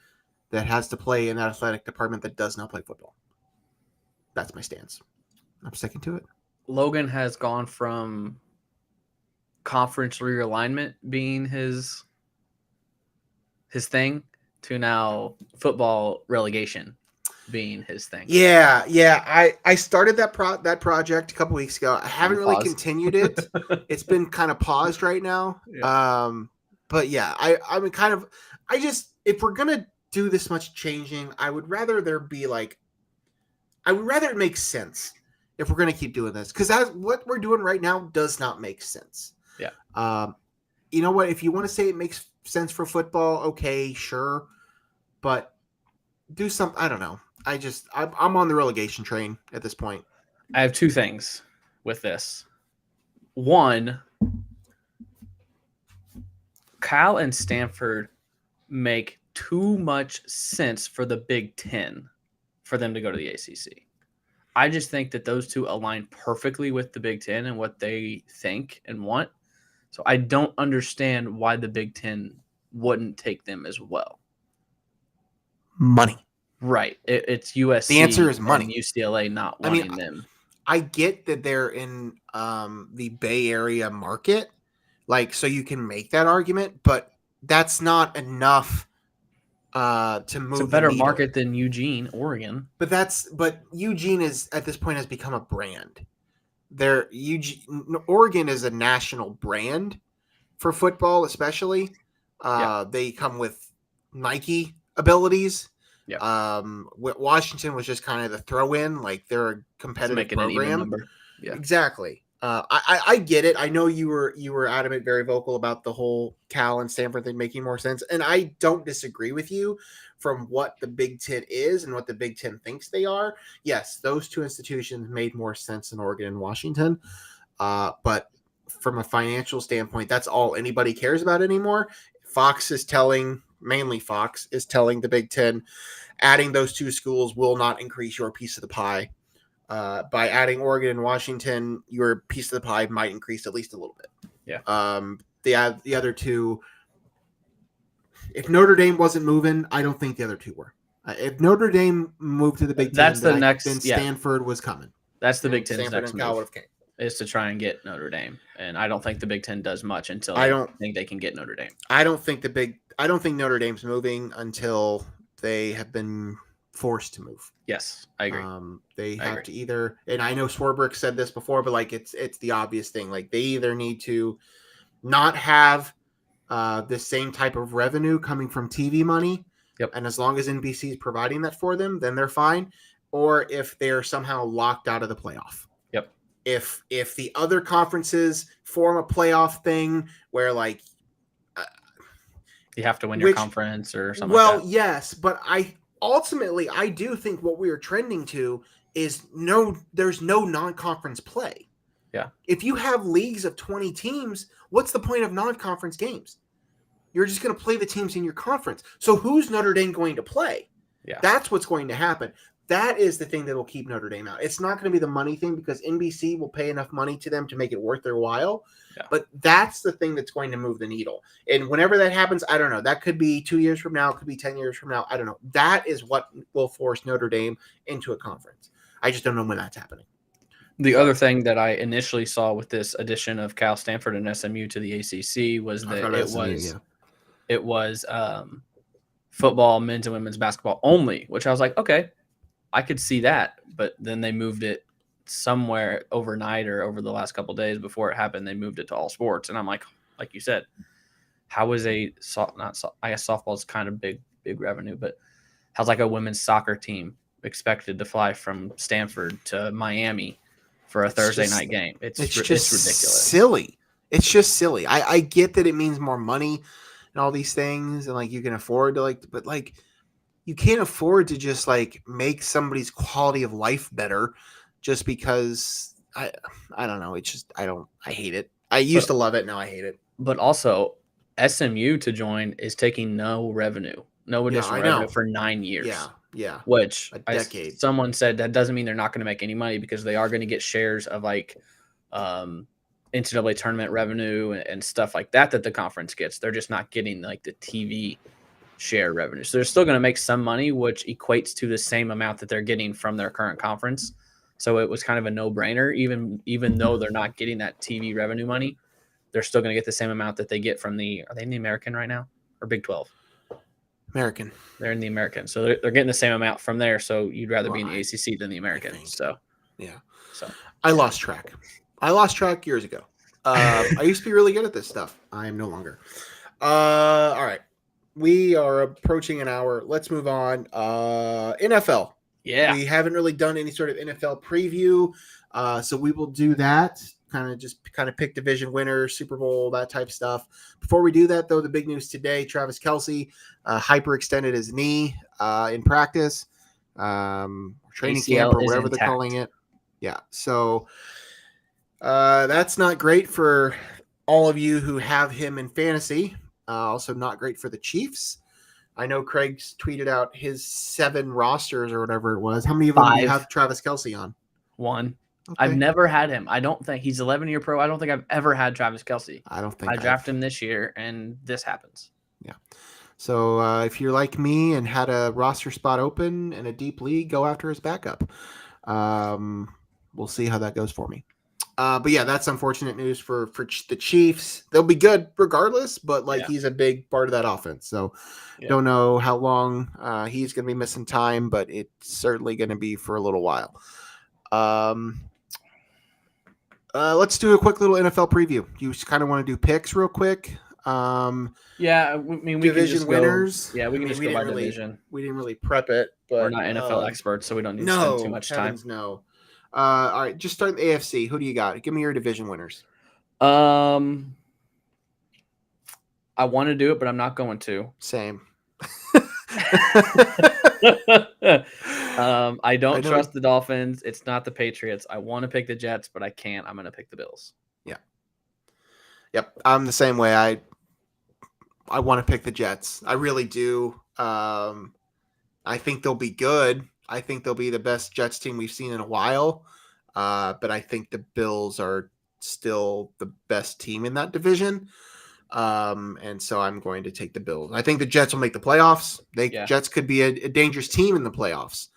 Speaker 1: that has to play in that athletic department that does not play football. That's my stance. I'm sticking to it.
Speaker 2: Logan has gone from conference realignment being his thing to now football relegation being his thing.
Speaker 1: Yeah. I started that project a couple weeks ago. I haven't really continued it. It's been kind of paused right now.
Speaker 2: Yeah.
Speaker 1: But yeah, if we're gonna do this much changing, I would rather it makes sense if we're gonna keep doing this, because that's what we're doing right now does not make sense.
Speaker 2: Yeah.
Speaker 1: You know what? If you want to say it makes sense for football, okay, sure, but do something. I don't know. I'm on the relegation train at this point.
Speaker 2: I have two things with this. One, Cal and Stanford make too much sense for the Big Ten for them to go to the ACC. I just think that those two align perfectly with the Big Ten and what they think and want. So I don't understand why the Big Ten wouldn't take them as well.
Speaker 1: Money.
Speaker 2: Right. It's USC.
Speaker 1: The answer is money.
Speaker 2: And UCLA not wanting them.
Speaker 1: I get that they're in the Bay Area market, like, so you can make that argument, but that's not enough to move.
Speaker 2: It's a better market than Eugene, Oregon.
Speaker 1: But Eugene is at this point has become a brand. Oregon is a national brand for football, especially. They come with Nike abilities.
Speaker 2: Yeah.
Speaker 1: Washington was just kind of the throw in, like they're a competitive program.
Speaker 2: Yeah,
Speaker 1: exactly. I get it. I know you were adamant, very vocal about the whole Cal and Stanford thing making more sense, and I don't disagree with you from what the Big Ten is and what the Big Ten thinks they are. Yes, those two institutions made more sense than Oregon and Washington, but from a financial standpoint, that's all anybody cares about anymore. Mainly Fox is telling the Big Ten, adding those two schools will not increase your piece of the pie. By adding Oregon and Washington, your piece of the pie might increase at least a little bit.
Speaker 2: Yeah.
Speaker 1: The other two, if Notre Dame wasn't moving, I don't think the other two were. If Notre Dame moved to the Big Ten, then Stanford was coming.
Speaker 2: That's the Big Ten's next
Speaker 1: move.
Speaker 2: Is to try and get Notre Dame, and I don't think the Big Ten does much until I don't think they can get Notre Dame.
Speaker 1: I don't think Notre Dame's moving until they have been forced to move.
Speaker 2: Yes, I agree.
Speaker 1: They have to either, and I know Swarbrick said this before, but like it's the obvious thing. Like they either need to not have the same type of revenue coming from TV money, and as long as NBC is providing that for them, then they're fine. Or if they're somehow locked out of the playoff. If the other conferences form a playoff thing where like
Speaker 2: you have to win your conference or something.
Speaker 1: Well,
Speaker 2: like that.
Speaker 1: Yes, but I do think what we are trending to is there's no non-conference play.
Speaker 2: Yeah.
Speaker 1: If you have leagues of 20 teams, what's the point of non-conference games? You're just going to play the teams in your conference. So who's Notre Dame going to play?
Speaker 2: Yeah.
Speaker 1: That's what's going to happen. That is the thing that will keep Notre Dame out. It's not going to be the money thing because NBC will pay enough money to them to make it worth their while.
Speaker 2: Yeah.
Speaker 1: But that's the thing that's going to move the needle. And whenever that happens, I don't know. That could be 2 years from now. It could be 10 years from now. I don't know. That is what will force Notre Dame into a conference. I just don't know when that's happening.
Speaker 2: The other thing that I initially saw with this addition of Cal, Stanford, and SMU to the ACC was that it was football, men's and women's basketball only, which I was like, okay, I could see that. But then they moved it somewhere overnight or over the last couple of days before it happened. They moved it to all sports. And I'm like you said, how is I guess softball is kind of big revenue, but how's like a women's soccer team expected to fly from Stanford to Miami for a Thursday night game? It's just ridiculous.
Speaker 1: Silly. It's just silly. I get that it means more money and all these things, and like you can afford to but like you can't afford to just like make somebody's quality of life better just because I don't know. It's just I hate it. I used to love it. Now I hate it.
Speaker 2: But also SMU to join is taking no additional revenue for 9 years.
Speaker 1: Yeah.
Speaker 2: Which
Speaker 1: a decade.
Speaker 2: Someone said that doesn't mean they're not going to make any money because they are going to get shares of like NCAA tournament revenue and stuff like that the conference gets. They're just not getting like the TV share revenue. So they're still going to make some money, which equates to the same amount that they're getting from their current conference. So it was kind of a no-brainer, even though they're not getting that TV revenue money, they're still going to get the same amount that they get from are they in the American right now or Big 12?
Speaker 1: American.
Speaker 2: They're in the American. So they're getting the same amount from there. So you'd rather be in the ACC than the American. So,
Speaker 1: yeah.
Speaker 2: So
Speaker 1: I lost track. Years ago. I used to be really good at this stuff. I am no longer. All right. We are approaching an hour. Let's move on. NFL.
Speaker 2: Yeah.
Speaker 1: We haven't really done any sort of NFL preview. So we will do that. Kind of pick division winners, Super Bowl, that type stuff. Before we do that, though, the big news today, Travis Kelce hyperextended his knee in practice, training camp, or whatever they're calling it. Yeah. So that's not great for all of you who have him in fantasy. Also not great for the Chiefs. I know Craig's tweeted out his 7 rosters or whatever it was. How many of them do you have Travis Kelce on?
Speaker 2: 1. Okay. I've never had him. I don't think he's 11-year pro. I don't think I've ever had Travis Kelce.
Speaker 1: I don't think
Speaker 2: I drafted him this year, and this happens.
Speaker 1: Yeah. So if you're like me and had a roster spot open in a deep league, go after his backup. We'll see how that goes for me. But yeah, that's unfortunate news for the Chiefs. They'll be good regardless, but he's a big part of that offense. So don't know how long he's going to be missing time, but it's certainly going to be for a little while. Let's do a quick little NFL preview. You kind of want to do picks real quick.
Speaker 2: Yeah, I mean, we
Speaker 1: division winners.
Speaker 2: Yeah, we can just go by division.
Speaker 1: We didn't really prep it, but
Speaker 2: we're not NFL experts, so we don't need to spend too much time.
Speaker 1: No. All right, just start the AFC. Who do you got? Give me your division winners.
Speaker 2: I want to do it, but I'm not going to.
Speaker 1: Same.
Speaker 2: I don't trust the Dolphins. It's not the Patriots. I want to pick the Jets, but I can't. I'm going to pick the Bills.
Speaker 1: Yeah. Yep. I'm the same way. I want to pick the Jets. I really do. I think they'll be good. I think they'll be the best Jets team we've seen in a while. But I think the Bills are still the best team in that division. And so I'm going to take the Bills. I think the Jets will make the playoffs. Jets could be a dangerous team in the playoffs.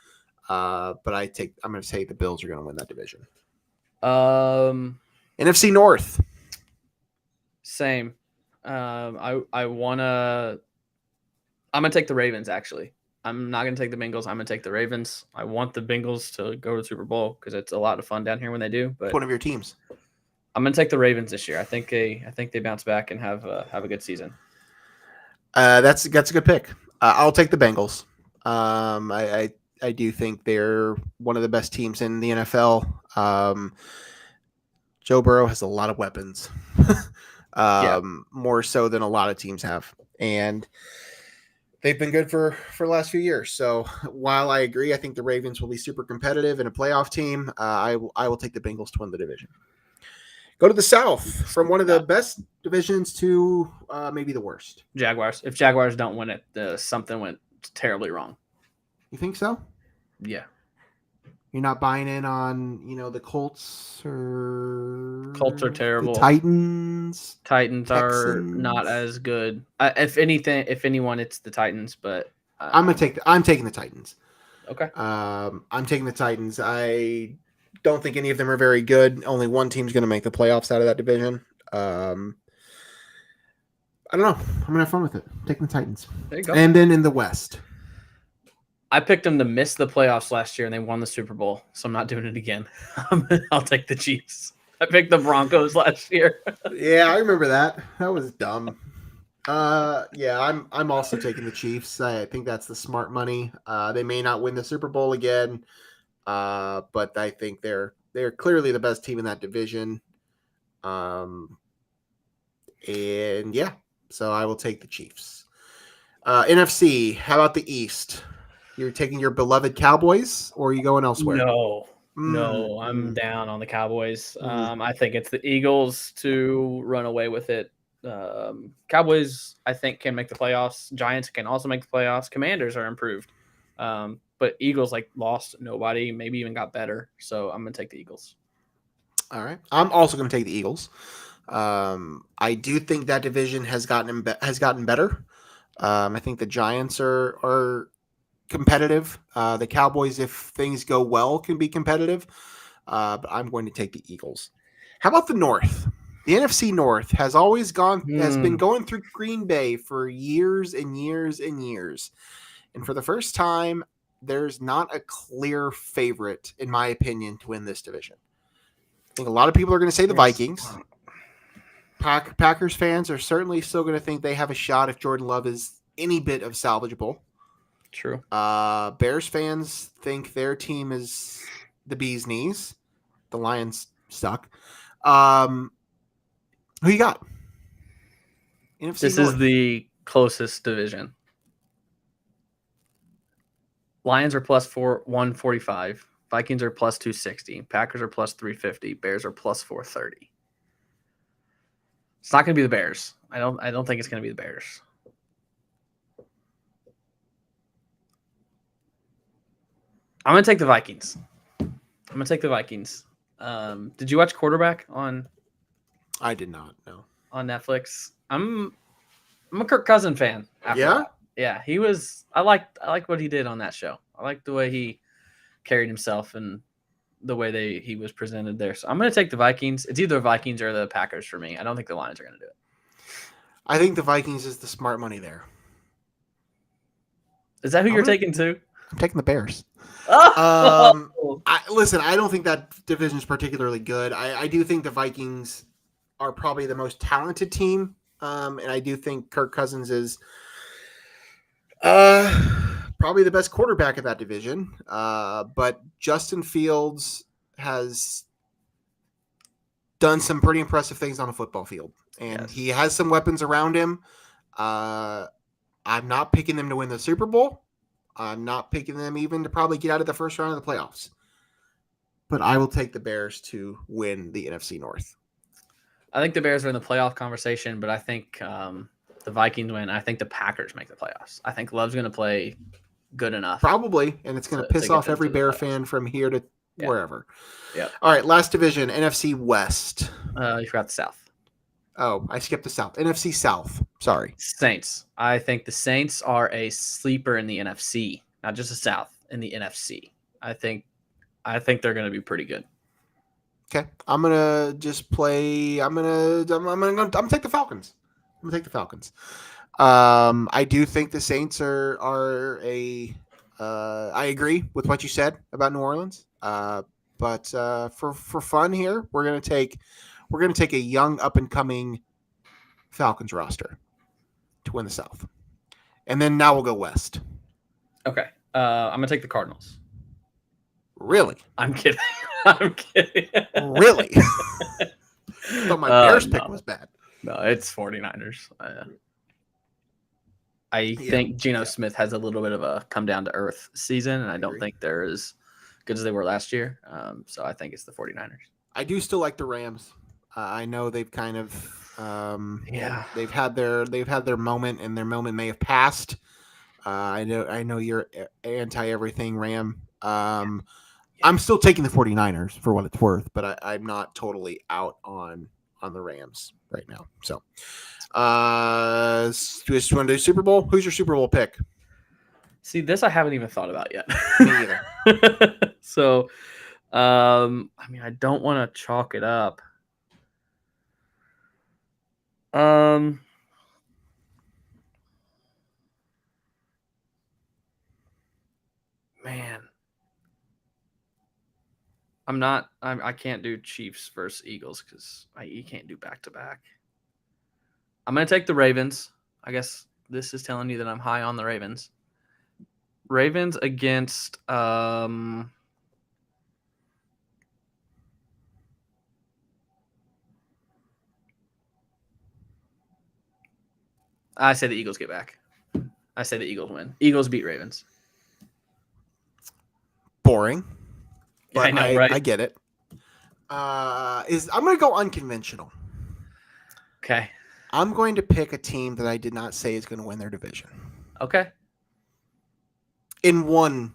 Speaker 1: But I'm going to say the Bills are going to win that division. NFC North.
Speaker 2: Same. I'm going to take the Ravens, actually. I'm not going to take the Bengals. I'm going to take the Ravens. I want the Bengals to go to the Super Bowl because it's a lot of fun down here when they do. But
Speaker 1: one of your teams.
Speaker 2: I'm going to take the Ravens this year. I think they bounce back and have a good season.
Speaker 1: That's a good pick. I'll take the Bengals. I do think they're one of the best teams in the NFL. Joe Burrow has a lot of weapons, more so than a lot of teams have, and they've been good for the last few years. So while I agree, I think the Ravens will be super competitive in a playoff team. I will take the Bengals to win the division. Go to the South, from one of the best divisions to maybe the worst.
Speaker 2: Jaguars. If Jaguars don't win it, something went terribly wrong.
Speaker 1: You think so?
Speaker 2: Yeah.
Speaker 1: You're not buying in on, the Colts or
Speaker 2: Colts are terrible.
Speaker 1: The Titans.
Speaker 2: Texans are not as good. If anyone, it's the Titans. But
Speaker 1: I'm taking the Titans.
Speaker 2: Okay.
Speaker 1: I'm taking the Titans. I don't think any of them are very good. Only one team's going to make the playoffs out of that division. I don't know. I'm going to have fun with it. Taking the Titans.
Speaker 2: There you go.
Speaker 1: And then in the West.
Speaker 2: I picked them to miss the playoffs last year, and they won the Super Bowl, so I'm not doing it again. I'll take the Chiefs. I picked the Broncos last year.
Speaker 1: Yeah, I remember that. That was dumb. Yeah, I'm also taking the Chiefs. I think that's the smart money. They may not win the Super Bowl again, but I think they're clearly the best team in that division. And yeah, so I will take the Chiefs. NFC, how about the East? You're taking your beloved Cowboys, or are you going elsewhere?
Speaker 2: No, I'm down on the Cowboys. I think it's the Eagles to run away with it. Cowboys, I think, can make the playoffs. Giants can also make the playoffs. Commanders are improved. But Eagles, lost nobody, maybe even got better. So I'm going to take the Eagles.
Speaker 1: All right. I'm also going to take the Eagles. I do think that division has gotten better. I think the Giants are competitive. The Cowboys, if things go well, can be competitive. But I'm going to take the Eagles. How about the North? The NFC North has been going through Green Bay for years and years and years. And for the first time, there's not a clear favorite, in my opinion, to win this division. I think a lot of people are going to say the Vikings. Packers fans are certainly still going to think they have a shot if Jordan Love is any bit of salvageable.
Speaker 2: True.
Speaker 1: Bears fans think their team is the bee's knees. The Lions suck. Who you got? NFC
Speaker 2: This
Speaker 1: North.
Speaker 2: is the closest division. Lions are plus 145. Vikings are plus 260. Packers are plus 350. Bears are plus 430. It's not going to be the Bears. I don't think it's going to be the Bears. I'm going to take the Vikings. Did you watch Quarterback on?
Speaker 1: I did not. No.
Speaker 2: On Netflix. I'm a Kirk Cousins fan. After
Speaker 1: Yeah?
Speaker 2: that. Yeah, he was. I liked what he did on that show. I liked the way he carried himself and the way he was presented there. So I'm going to take the Vikings. It's either the Vikings or the Packers for me. I don't think the Lions are going to do it.
Speaker 1: I think the Vikings is the smart money there.
Speaker 2: Is that who you're taking too?
Speaker 1: I'm taking the Bears.
Speaker 2: Oh!
Speaker 1: Listen, I don't think that division is particularly good. I do think the Vikings are probably the most talented team, and I do think Kirk Cousins is probably the best quarterback of that division. But Justin Fields has done some pretty impressive things on a football field, and he has some weapons around him. I'm not picking them to win the Super Bowl. I'm not picking them even to probably get out of the first round of the playoffs. But I will take the Bears to win the NFC North.
Speaker 2: I think the Bears are in the playoff conversation, but I think the Vikings win. I think the Packers make the playoffs. I think Love's going to play good enough.
Speaker 1: Probably, and it's going to piss off every Bear fan from here to wherever.
Speaker 2: Yeah.
Speaker 1: All right, last division, NFC West.
Speaker 2: You forgot the South.
Speaker 1: Oh, I skipped the South. NFC South. Sorry.
Speaker 2: Saints. I think the Saints are a sleeper in the NFC, not just the South, in the NFC. I think they're going to be pretty good.
Speaker 1: Okay, I'm gonna just play. I'm gonna take the Falcons. I'm gonna take the Falcons. I do think the Saints are a. I agree with what you said about New Orleans. But for fun here, we're gonna take a young up and coming Falcons roster to win the South, and then now we'll go West.
Speaker 2: Okay, I'm gonna take the Cardinals.
Speaker 1: Really?
Speaker 2: I'm kidding. I'm kidding.
Speaker 1: Really? I thought my Bears pick was bad.
Speaker 2: No, it's 49ers. I think Geno Smith has a little bit of a come down to earth season, and I don't think they're as good as they were last year. So I think it's the 49ers.
Speaker 1: I do still like the Rams. I know they've kind of they've had their moment, and their moment may have passed. I know you're anti everything Ram. I'm still taking the 49ers for what it's worth, but I'm not totally out on the Rams right now. So, do you just want to do Super Bowl? Who's your Super Bowl pick?
Speaker 2: See, this I haven't even thought about yet.
Speaker 1: Me either.
Speaker 2: So, I mean, I don't want to chalk it up. Man. I can't do Chiefs versus Eagles because you can't do back-to-back. I'm going to take the Ravens. I guess this is telling you that I'm high on the Ravens. Ravens against I say the Eagles get back. I say the Eagles win. Eagles beat Ravens.
Speaker 1: Boring. But
Speaker 2: I know, right?
Speaker 1: I get it. I'm going to go unconventional.
Speaker 2: Okay.
Speaker 1: I'm going to pick a team that I did not say is going to win their division.
Speaker 2: Okay.
Speaker 1: In one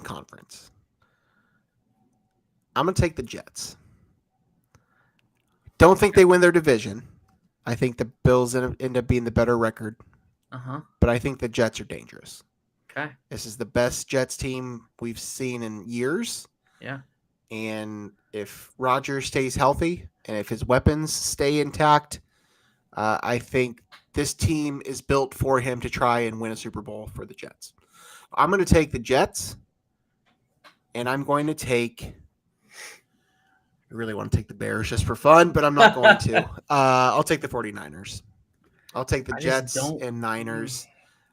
Speaker 1: conference. I'm going to take the Jets. Don't think they win their division. I think the Bills end up being the better record but I think the Jets are dangerous.
Speaker 2: Okay.
Speaker 1: This is the best Jets team we've seen in years.
Speaker 2: Yeah.
Speaker 1: And if Rodgers stays healthy and if his weapons stay intact, I think this team is built for him to try and win a Super Bowl for the Jets. I'm going to take the Jets, and I'm going to take – I really want to take the Bears just for fun, but I'm not going to. I'll take the 49ers. I'll take the Jets and Niners.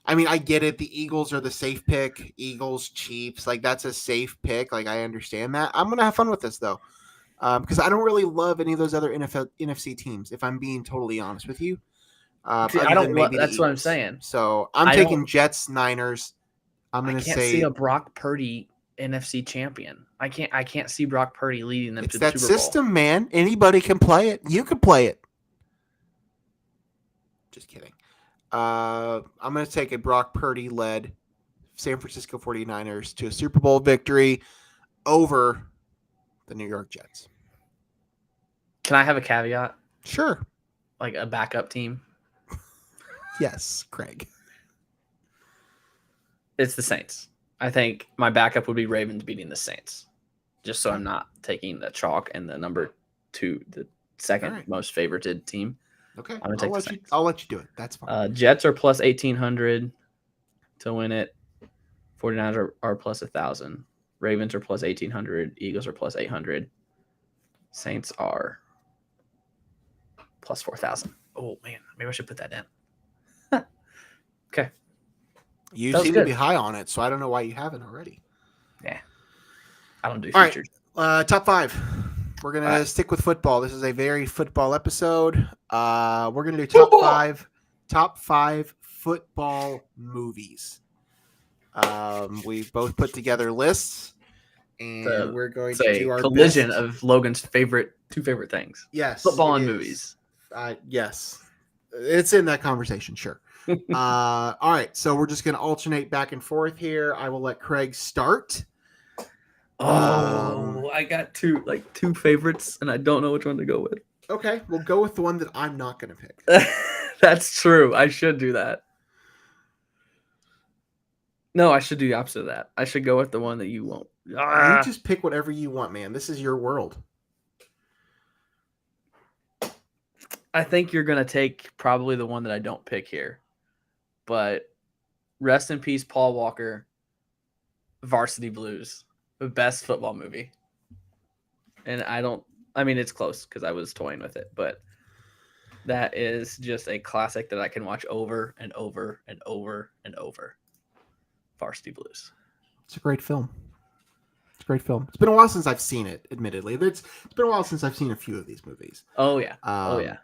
Speaker 1: I mean, I get it. The Eagles are the safe pick. Eagles, Chiefs, like that's a safe pick. Like I understand that. I'm gonna have fun with this though, because I don't really love any of those other NFC teams. If I'm being totally honest with you,
Speaker 2: See, I don't. That's what I'm saying.
Speaker 1: So I'm taking Jets, Niners. I'm gonna say
Speaker 2: see a Brock Purdy NFC champion. I can't see Brock Purdy leading them to the Super Bowl.
Speaker 1: It's that system, man. Anybody can play it. You can play it. Just kidding. I'm going to take a Brock Purdy-led San Francisco 49ers to a Super Bowl victory over the New York Jets.
Speaker 2: Can I have a caveat?
Speaker 1: Sure.
Speaker 2: Like a backup team?
Speaker 1: Yes, Craig.
Speaker 2: It's the Saints. I think my backup would be Ravens beating the Saints. Just so I'm not taking the chalk and the number 2, the second most favorited team.
Speaker 1: Okay, I'll let you do it. That's fine.
Speaker 2: Jets are plus 1,800 to win it. 49ers are plus 1,000. Ravens are plus 1,800. Eagles are plus 800. Saints are plus 4,000. Oh, man. Maybe I should put that in. Okay.
Speaker 1: You seem to be high on it, so I don't know why you haven't already.
Speaker 2: Yeah. I don't do futures.
Speaker 1: All right. Top 5. We're going to stick with football. This is a very football episode. We're going to do top five football movies. We both put together lists, and we're going to do our
Speaker 2: collision
Speaker 1: best.
Speaker 2: Of Logan's two favorite things.
Speaker 1: Yes.
Speaker 2: Football and movies.
Speaker 1: Yes. It's in that conversation, sure. All right. So we're just going to alternate back and forth here. I will let Craig start.
Speaker 2: I got two favorites, and I don't know which one to go with.
Speaker 1: Okay, we'll go with the one that I'm not going to pick.
Speaker 2: That's true. I should do that. No, I should do the opposite of that. I should go with the one that you won't.
Speaker 1: You just pick whatever you want, man. This is your world.
Speaker 2: I think you're going to take probably the one that I don't pick here. But rest in peace, Paul Walker, Varsity Blues. The best football movie. And it's close because I was toying with it, but that is just a classic that I can watch over and over and over and over. Varsity Blues.
Speaker 1: It's a great film. It's been a while since I've seen it, admittedly. It's been a while since I've seen a few of these movies.
Speaker 2: Oh, yeah.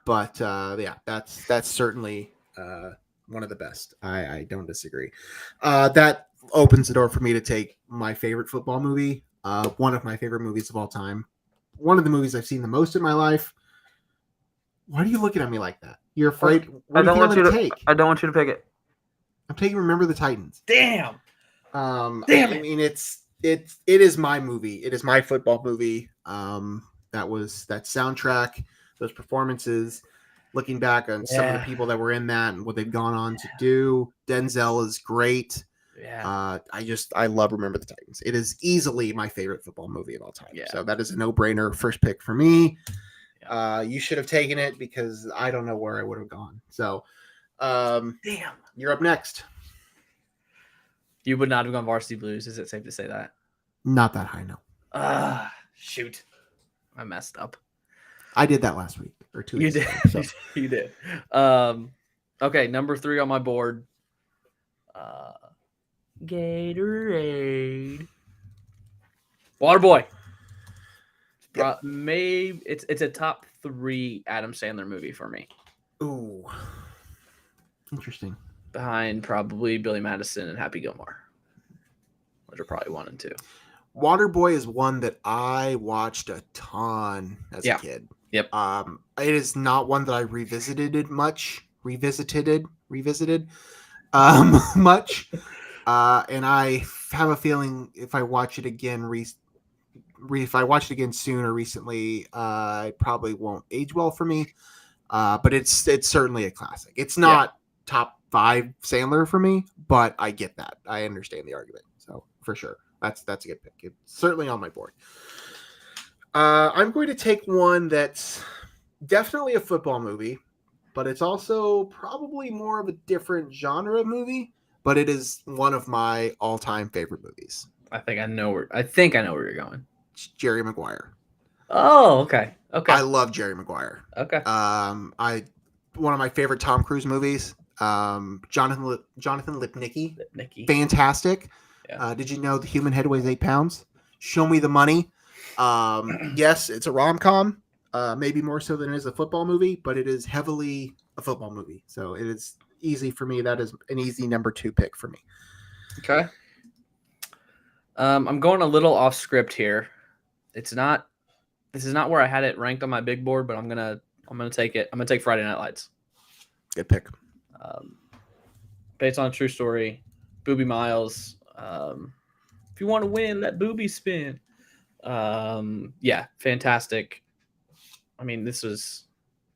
Speaker 1: But, that's certainly one of the best. I don't disagree. That opens the door for me to take my favorite football movie, one of my favorite movies of all time, one of the movies I've seen the most in my life. Why are you looking at me like that? You're afraid?
Speaker 2: I don't want you to pick it.
Speaker 1: I'm taking Remember the Titans.
Speaker 2: Damn.
Speaker 1: Damn it. I mean, it is my movie. It is my football movie. That soundtrack, those performances. Looking back on some of the people that were in that and what they've gone on to do, Denzel is great.
Speaker 2: Yeah.
Speaker 1: I love Remember the Titans. It is easily my favorite football movie of all time.
Speaker 2: Yeah.
Speaker 1: So that is a no-brainer first pick for me. Yeah. You should have taken it because I don't know where I would have gone. So,
Speaker 2: damn,
Speaker 1: you're up next.
Speaker 2: You would not have gone Varsity Blues. Is it safe to say that?
Speaker 1: Not that high, no.
Speaker 2: Shoot, I messed up.
Speaker 1: I did that last week or 2 weeks ago. So.
Speaker 2: You did. Okay, number 3 on my board. Gatorade. Waterboy. Yep. Maybe it's a top 3 Adam Sandler movie for me.
Speaker 1: Ooh, interesting.
Speaker 2: Behind probably Billy Madison and Happy Gilmore, which are probably 1 and 2.
Speaker 1: Waterboy is one that I watched a ton as a kid.
Speaker 2: Yep.
Speaker 1: It is not one that I revisited much. Much. And I have a feeling if I watch it again, if I watch it again soon or recently, it probably won't age well for me. But it's certainly a classic. It's not top Sandler for me, but I get that. I understand the argument. So for sure, that's a good pick. It's certainly on my board. I'm going to take one that's definitely a football movie, but it's also probably more of a different genre of movie. But it is one of my all-time favorite movies.
Speaker 2: I think I know where you're going.
Speaker 1: It's Jerry Maguire.
Speaker 2: Oh, okay.
Speaker 1: I love Jerry Maguire.
Speaker 2: Okay.
Speaker 1: One of my favorite Tom Cruise movies. Jonathan Lipnicki. Fantastic. Yeah. Did you know the human head weighs 8 pounds? Show me the money. Yes, it's a rom-com. Maybe more so than it is a football movie, but it is heavily a football movie. So it is easy for me. That is an easy number 2 pick for me.
Speaker 2: Okay. I'm going a little off script here. This is not where I had it ranked on my big board, but I'm gonna take it. I'm gonna take Friday Night Lights.
Speaker 1: Good pick.
Speaker 2: Based on a true story, Booby Miles. If you want to win, let Booby spin. Yeah, fantastic. I mean, this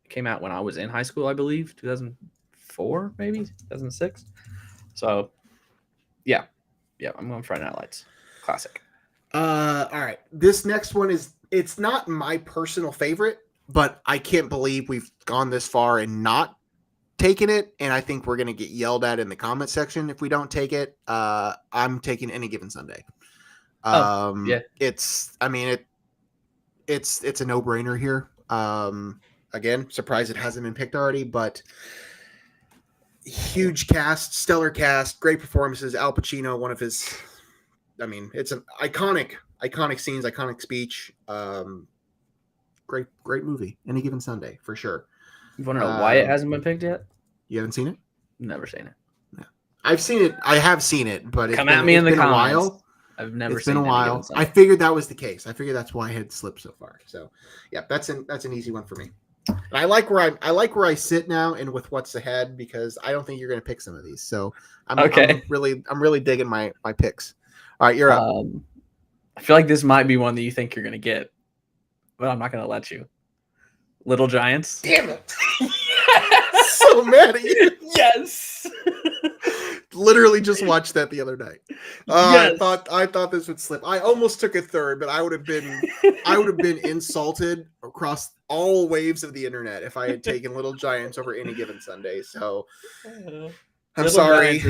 Speaker 2: came out when I was in high school, I believe, 2004, maybe 2006. So, yeah, I'm going Friday Night Lights. Classic.
Speaker 1: All right. This next one it's not my personal favorite, but I can't believe we've gone this far and not taken it. And I think we're going to get yelled at in the comment section if we don't take it. I'm taking Any Given Sunday.
Speaker 2: Yeah.
Speaker 1: It's a no-brainer here. Again, surprised it hasn't been picked already, but huge cast, stellar cast, great performances. Al Pacino, one of his, it's an iconic scenes, iconic speech. Great movie. Any Given Sunday, for sure.
Speaker 2: You want to know why it hasn't been picked yet?
Speaker 1: You haven't seen it?
Speaker 2: Never seen it.
Speaker 1: No. I've seen it. I have seen it, but
Speaker 2: it's been a while.
Speaker 1: I've never seen it. It's been a while. I figured that was the case. I figured that's why I had slipped so far. So, yeah, that's an easy one for me. And I like where I sit now and with what's ahead, because I don't think you're going to pick some of these. So I'm really digging my picks. All right, you're up.
Speaker 2: I feel like this might be one that you think you're going to get, but I'm not going to let you. Little Giants.
Speaker 1: Damn it! So mad at you.
Speaker 2: Yes.
Speaker 1: Literally just watched that the other night. Yes. I thought this would slip. I almost took a third, but I would have been insulted across all waves of the internet if I had taken Little Giants over Any Given Sunday. So I'm sorry.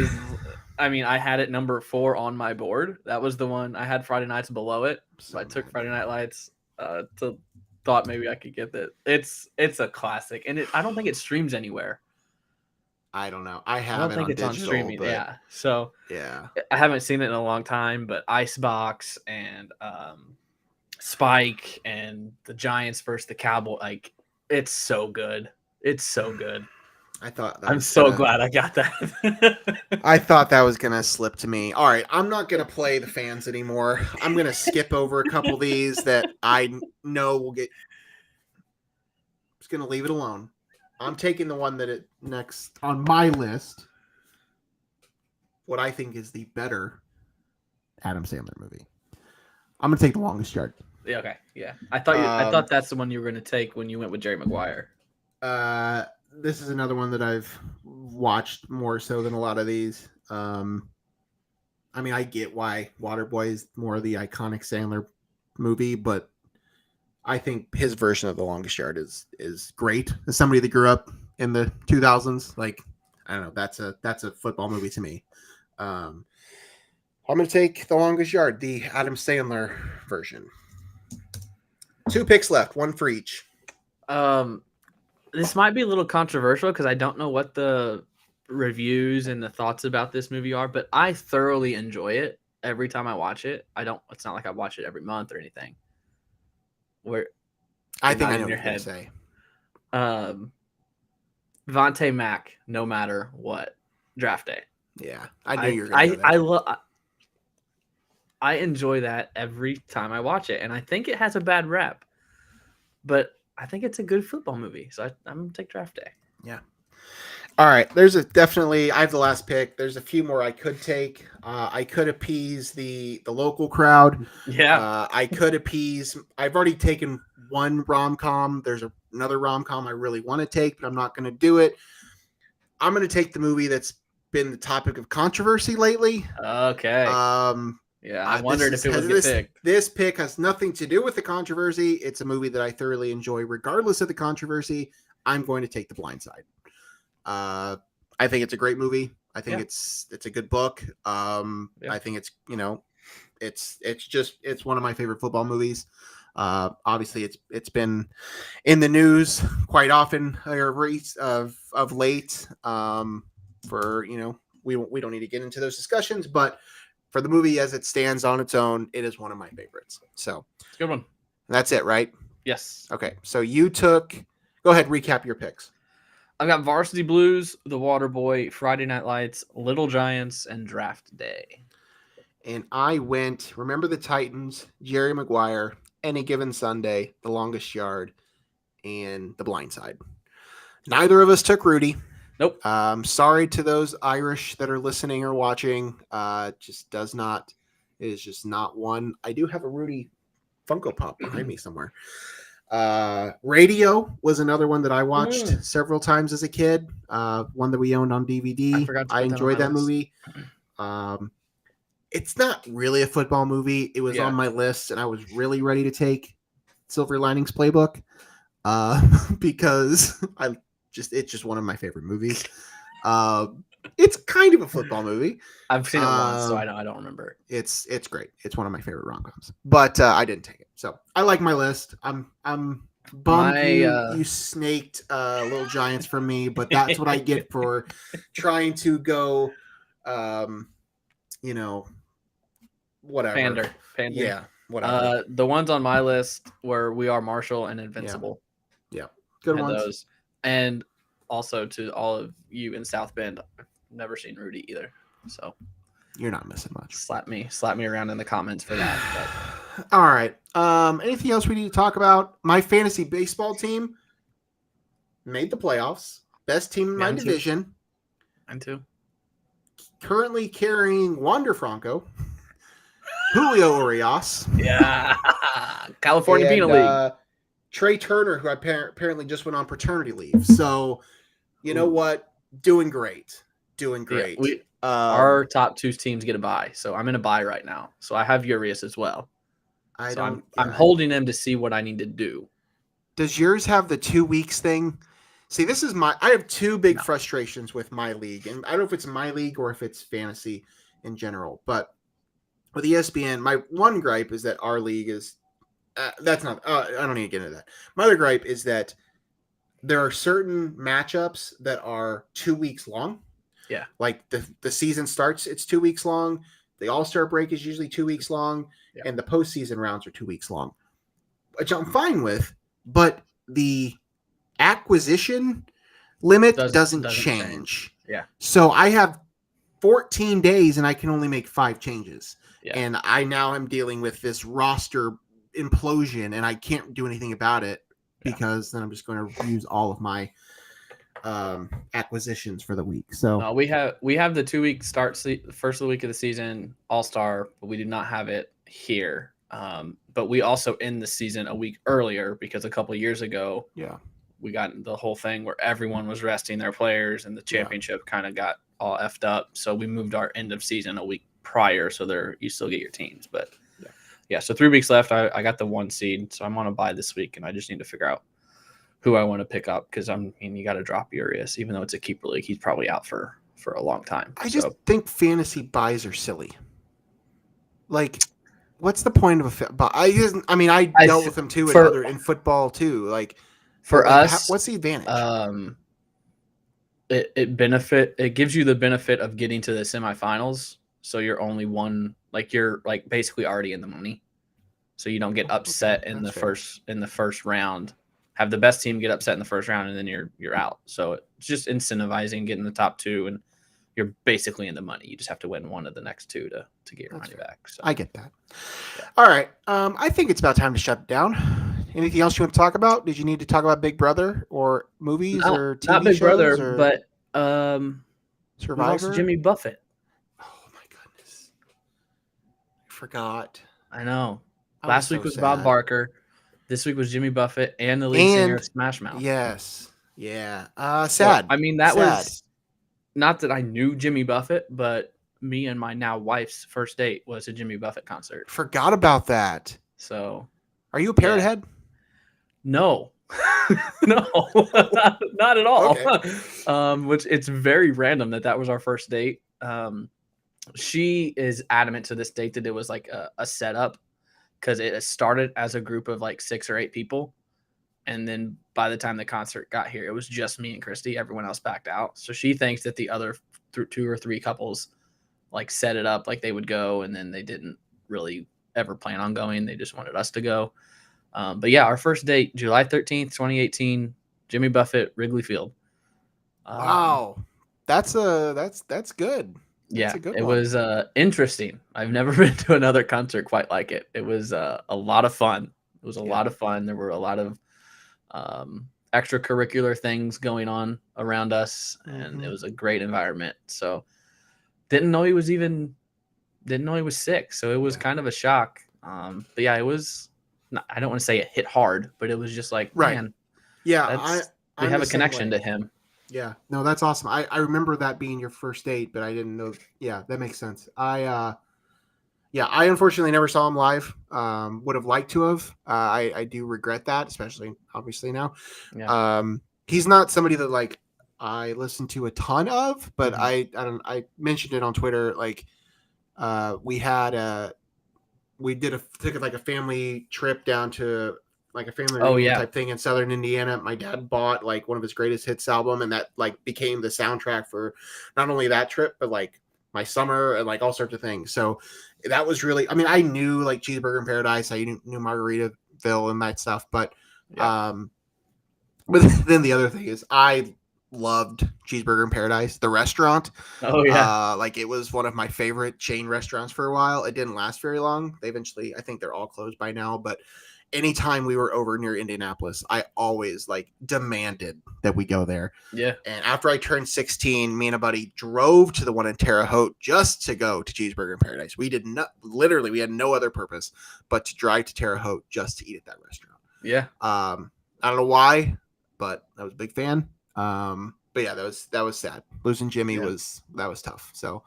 Speaker 2: I had it number 4 on my board. That was the one. I had Friday Nights below it, so I took Friday Night Lights. Thought maybe I could get that. It's a classic, and I don't think it streams anywhere.
Speaker 1: I don't know. I don't think it's on streaming. But...
Speaker 2: yeah. So
Speaker 1: yeah,
Speaker 2: I haven't seen it in a long time, but Icebox and Spike and the Giants versus the Cowboys, like, it's so good. It's so good.
Speaker 1: I'm
Speaker 2: so glad I got that.
Speaker 1: I thought that was gonna slip to me. All right, I'm not gonna play the fans anymore. I'm gonna skip over a couple of these that I know will get. I'm just gonna leave it alone. I'm taking the one that next on my list. What I think is the better Adam Sandler movie. I'm gonna take The Longest Yard.
Speaker 2: Yeah. Okay. Yeah. I thought that's the one you were gonna take when you went with Jerry Maguire.
Speaker 1: This is another one that I've watched more so than a lot of these. I get why Waterboy is more of the iconic Sandler movie, but I think his version of The Longest Yard is great. As somebody that grew up in the 2000s, like, I don't know, that's a football movie to me. I'm going to take The Longest Yard, the Adam Sandler version. 2 picks left, 1 for each.
Speaker 2: This might be a little controversial because I don't know what the reviews and the thoughts about this movie are, but I thoroughly enjoy it every time I watch it. It's not like I watch it every month or anything. Where
Speaker 1: I think I know what you're going to say.
Speaker 2: Vontae Mack, no matter what, draft day.
Speaker 1: Yeah, I knew you were going to go there.
Speaker 2: I enjoy that every time I watch it, and I think it has a bad rep, but I think it's a good football movie, so I'm going to take draft day.
Speaker 1: Yeah. All right. I have the last pick. There's a few more I could take. I could appease the local crowd.
Speaker 2: Yeah.
Speaker 1: I've already taken one rom-com. There's another rom-com I really want to take, but I'm not going to do it. I'm going to take the movie that's been the topic of controversy lately.
Speaker 2: Okay. Yeah, I wondered if it would get picked.
Speaker 1: This pick has nothing to do with the controversy. It's a movie that I thoroughly enjoy, regardless of the controversy. I'm going to take The Blind Side. I think it's a great movie. I think it's a good book. I think it's it's one of my favorite football movies. Obviously, it's been in the news quite often of late. For we don't need to get into those discussions, but for the movie as it stands on its own, it is one of my favorites. So
Speaker 2: it's a good one.
Speaker 1: That's it, right?
Speaker 2: Yes.
Speaker 1: Okay. So you took. Go ahead, recap your picks.
Speaker 2: I've got Varsity Blues, The Waterboy, Friday Night Lights, Little Giants, and Draft Day.
Speaker 1: And I went Remember the Titans, Jerry Maguire, Any Given Sunday, The Longest Yard, and The Blind Side. Neither of us took Rudy.
Speaker 2: Nope.
Speaker 1: Sorry to those Irish that are listening or watching. It is just not one. I do have a Rudy Funko Pop behind me somewhere. Radio was another one that I watched several times as a kid. One that we owned on DVD. I enjoyed that movie. It's not really a football movie. It was on my list, and I was really ready to take Silver Linings Playbook because it's just one of my favorite movies. It's kind of a football movie.
Speaker 2: I've seen it once, so I don't remember.
Speaker 1: It's great. It's one of my favorite rom-coms. But I didn't take it. So I like my list. I'm bummed you snaked Little Giants from me, but that's what I get for trying to go whatever.
Speaker 2: Pander.
Speaker 1: Yeah, whatever.
Speaker 2: The ones on my list were We Are Marshall and Invincible.
Speaker 1: Yeah. Good ones.
Speaker 2: Those. And also to all of you in South Bend, I've never seen Rudy either. So
Speaker 1: you're not missing much.
Speaker 2: Slap me around in the comments for that.
Speaker 1: But. All right. Anything else we need to talk about? My fantasy baseball team made the playoffs. Best team in my division.
Speaker 2: Mine too.
Speaker 1: Currently carrying Wander Franco, Julio Urias.
Speaker 2: Yeah. California Penal League.
Speaker 1: Trey Turner, who apparently just went on paternity leave. So, you know what? Doing great. Yeah,
Speaker 2: our top two teams get a bye. So I'm in a bye right now. So I have Urias as well. I'm holding them to see what I need to do.
Speaker 1: Does yours have the 2 weeks thing? See, I have two big frustrations with my league. And I don't know if it's my league or if it's fantasy in general. But with ESPN, my one gripe is that our league is that's not. I don't need to get into that. My other gripe is that there are certain matchups that are 2 weeks long.
Speaker 2: Yeah,
Speaker 1: like the season starts, it's 2 weeks long. The All-Star break is usually 2 weeks long, and the postseason rounds are 2 weeks long, which I'm fine with. But the acquisition limit doesn't change.
Speaker 2: Yeah.
Speaker 1: So I have 14 days, and I can only make 5 changes.
Speaker 2: Yeah.
Speaker 1: And I now am dealing with this roster implosion, and I can't do anything about it because then I'm just going to use all of my acquisitions for the week. So
Speaker 2: we have the 2 week start first of the week of the season All-Star, but we do not have it here. But we also end the season a week earlier because a couple of years ago, we got the whole thing where everyone was resting their players and the championship kind of got all effed up. So we moved our end of season a week prior, so you still get your teams. But so 3 weeks left. I got the 1 seed, so I'm on a bye this week, and I just need to figure out who I want to pick up because you got to drop Urias, even though it's a keeper league. He's probably out for a long time.
Speaker 1: I just think fantasy buys are silly. Like, what's the point of a buy? I dealt with them too in football too. Like
Speaker 2: for us,
Speaker 1: what's the advantage?
Speaker 2: It gives you the benefit of getting to the semifinals. So you're only one, like you're like basically already in the money. So you don't get upset in the first round. Have the best team get upset in the first round, and then you're out. So it's just incentivizing getting the top 2, and you're basically in the money. You just have to win one of the next 2 to get your money back. So
Speaker 1: I get that. Yeah. All right. I think it's about time to shut it down. Anything else you want to talk about? Did you need to talk about Big Brother or movies or TV
Speaker 2: not Big
Speaker 1: shows?
Speaker 2: Brother, but
Speaker 1: Survivor?
Speaker 2: Jimmy Buffett.
Speaker 1: Oh my goodness. I forgot.
Speaker 2: I know. Last week was Bob Barker. This week was Jimmy Buffett and the lead singer of Smash Mouth.
Speaker 1: Yes. Yeah. Sad.
Speaker 2: So, that was not that I knew Jimmy Buffett, but me and my now wife's first date was a Jimmy Buffett concert.
Speaker 1: Forgot about that.
Speaker 2: So,
Speaker 1: are you a parrot head?
Speaker 2: No, no, not at all.
Speaker 1: Okay.
Speaker 2: Which it's very random that was our first date. She is adamant to this date that it was like a setup because it started as a group of like 6 or 8 people. And then by the time the concert got here, it was just me and Christy. Everyone else backed out. So she thinks that the other 2 or 3 couples like set it up like they would go, and then they didn't really ever plan on going. They just wanted us to go. But yeah, our first date, July 13th, 2018, Jimmy Buffett, Wrigley Field.
Speaker 1: Wow. That's good.
Speaker 2: That's a good one. Was interesting. I've never been to another concert quite like it. It was a lot of fun. It was a lot of fun. There were a lot of extracurricular things going on around us, and it was a great environment. So didn't know he was sick. So it was kind of a shock. But yeah, it was, I don't want to say it hit hard, but it was just like, man,
Speaker 1: yeah,
Speaker 2: we have a connection to him.
Speaker 1: Yeah, no, that's awesome. I remember that being your first date, but I didn't know. Yeah, that makes sense. I unfortunately never saw him live. Would have liked to have. I do regret that, especially obviously now. Yeah. He's not somebody that like I listen to a ton of, but I mentioned it on Twitter. Like, we took like a family trip down to like a family reunion type thing in Southern Indiana. My dad bought like one of his greatest hits album, and that like became the soundtrack for not only that trip, but like my summer and like all sorts of things. So that was really, I mean, I knew like Cheeseburger in Paradise, I knew Margaritaville and that stuff, but then the other thing is I loved Cheeseburger in Paradise, the restaurant.
Speaker 2: Oh yeah.
Speaker 1: Like it was one of my favorite chain restaurants for a while. It didn't last very long. They eventually, I think they're all closed by now, but anytime we were over near Indianapolis, I always like demanded that we go there.
Speaker 2: Yeah.
Speaker 1: And after I turned 16, me and a buddy drove to the one in Terre Haute just to go to Cheeseburger in Paradise. We did not, literally, we had no other purpose but to drive to Terre Haute just to eat at that restaurant.
Speaker 2: Yeah.
Speaker 1: I don't know why, but I was a big fan. But yeah, that was sad. Losing Jimmy was tough. So,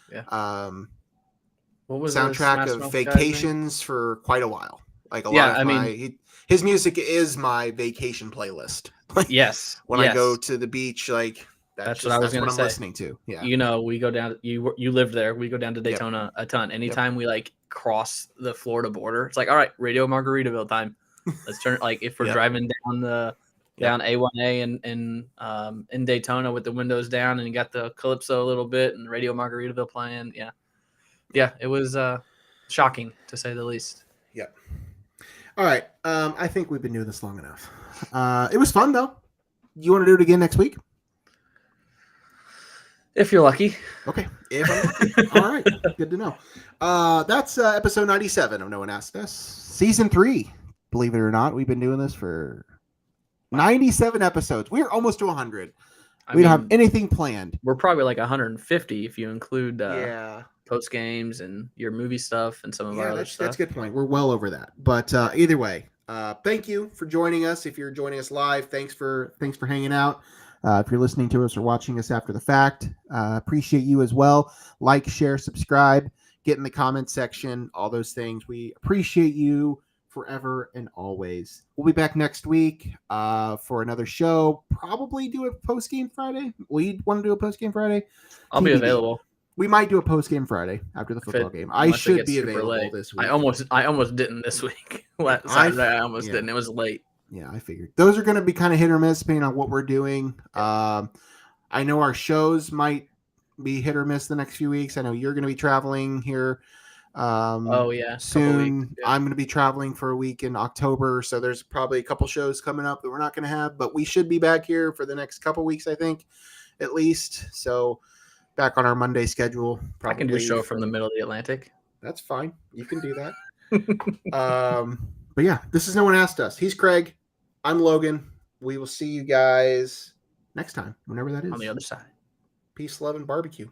Speaker 2: what was
Speaker 1: soundtrack of vacations for quite a while. Like a lot of his music is my vacation playlist. Like,
Speaker 2: yes.
Speaker 1: When I go to the beach, like
Speaker 2: that's what I'm
Speaker 1: listening to. Yeah.
Speaker 2: You know, we go down. You lived there. We go down to Daytona a ton. Anytime we like cross the Florida border, it's like, all right, Radio Margaritaville time. Let's turn. Like if we're driving down A1A and in Daytona with the windows down, and you got the Calypso a little bit and Radio Margaritaville playing. Yeah. It was shocking to say the least.
Speaker 1: Yeah. All right. I think we've been doing this long enough. It was fun though. You want to do it again next week?
Speaker 2: If you're lucky.
Speaker 1: Okay. If I'm lucky. All right. Good to know. That's episode 97 of No One Asked Us. Season 3. Believe it or not, we've been doing this for 97 episodes. We're almost to 100. We don't have anything planned.
Speaker 2: We're probably like 150 if you include post games and your movie stuff and some of our other stuff.
Speaker 1: That's a good point. We're well over that. But either way, thank you for joining us. If you're joining us live, thanks for hanging out. If you're listening to us or watching us after the fact, appreciate you as well. Like, share, subscribe, get in the comment section, all those things. We appreciate you forever and always. We'll be back next week for another show. Probably do a post-game Friday. We want to do a post-game Friday.
Speaker 2: I'll be available.
Speaker 1: We might do a post-game Friday after the football game. I should be available this week.
Speaker 2: I almost didn't this week. Saturday, I almost didn't. It was late.
Speaker 1: Yeah, I figured. Those are going to be kind of hit or miss depending on what we're doing. I know our shows might be hit or miss the next few weeks. I know you're going to be traveling here soon. I'm going to be traveling for a week in October, so there's probably a couple shows coming up that we're not going to have, but we should be back here for the next couple weeks, I think, at least. So back on our Monday schedule.
Speaker 2: I can do a show from the middle of the Atlantic.
Speaker 1: That's fine. You can do that. But yeah, this is No One Asked Us. He's Craig. I'm Logan. We will see you guys next time, whenever that is.
Speaker 2: On the other side.
Speaker 1: Peace, love, and barbecue.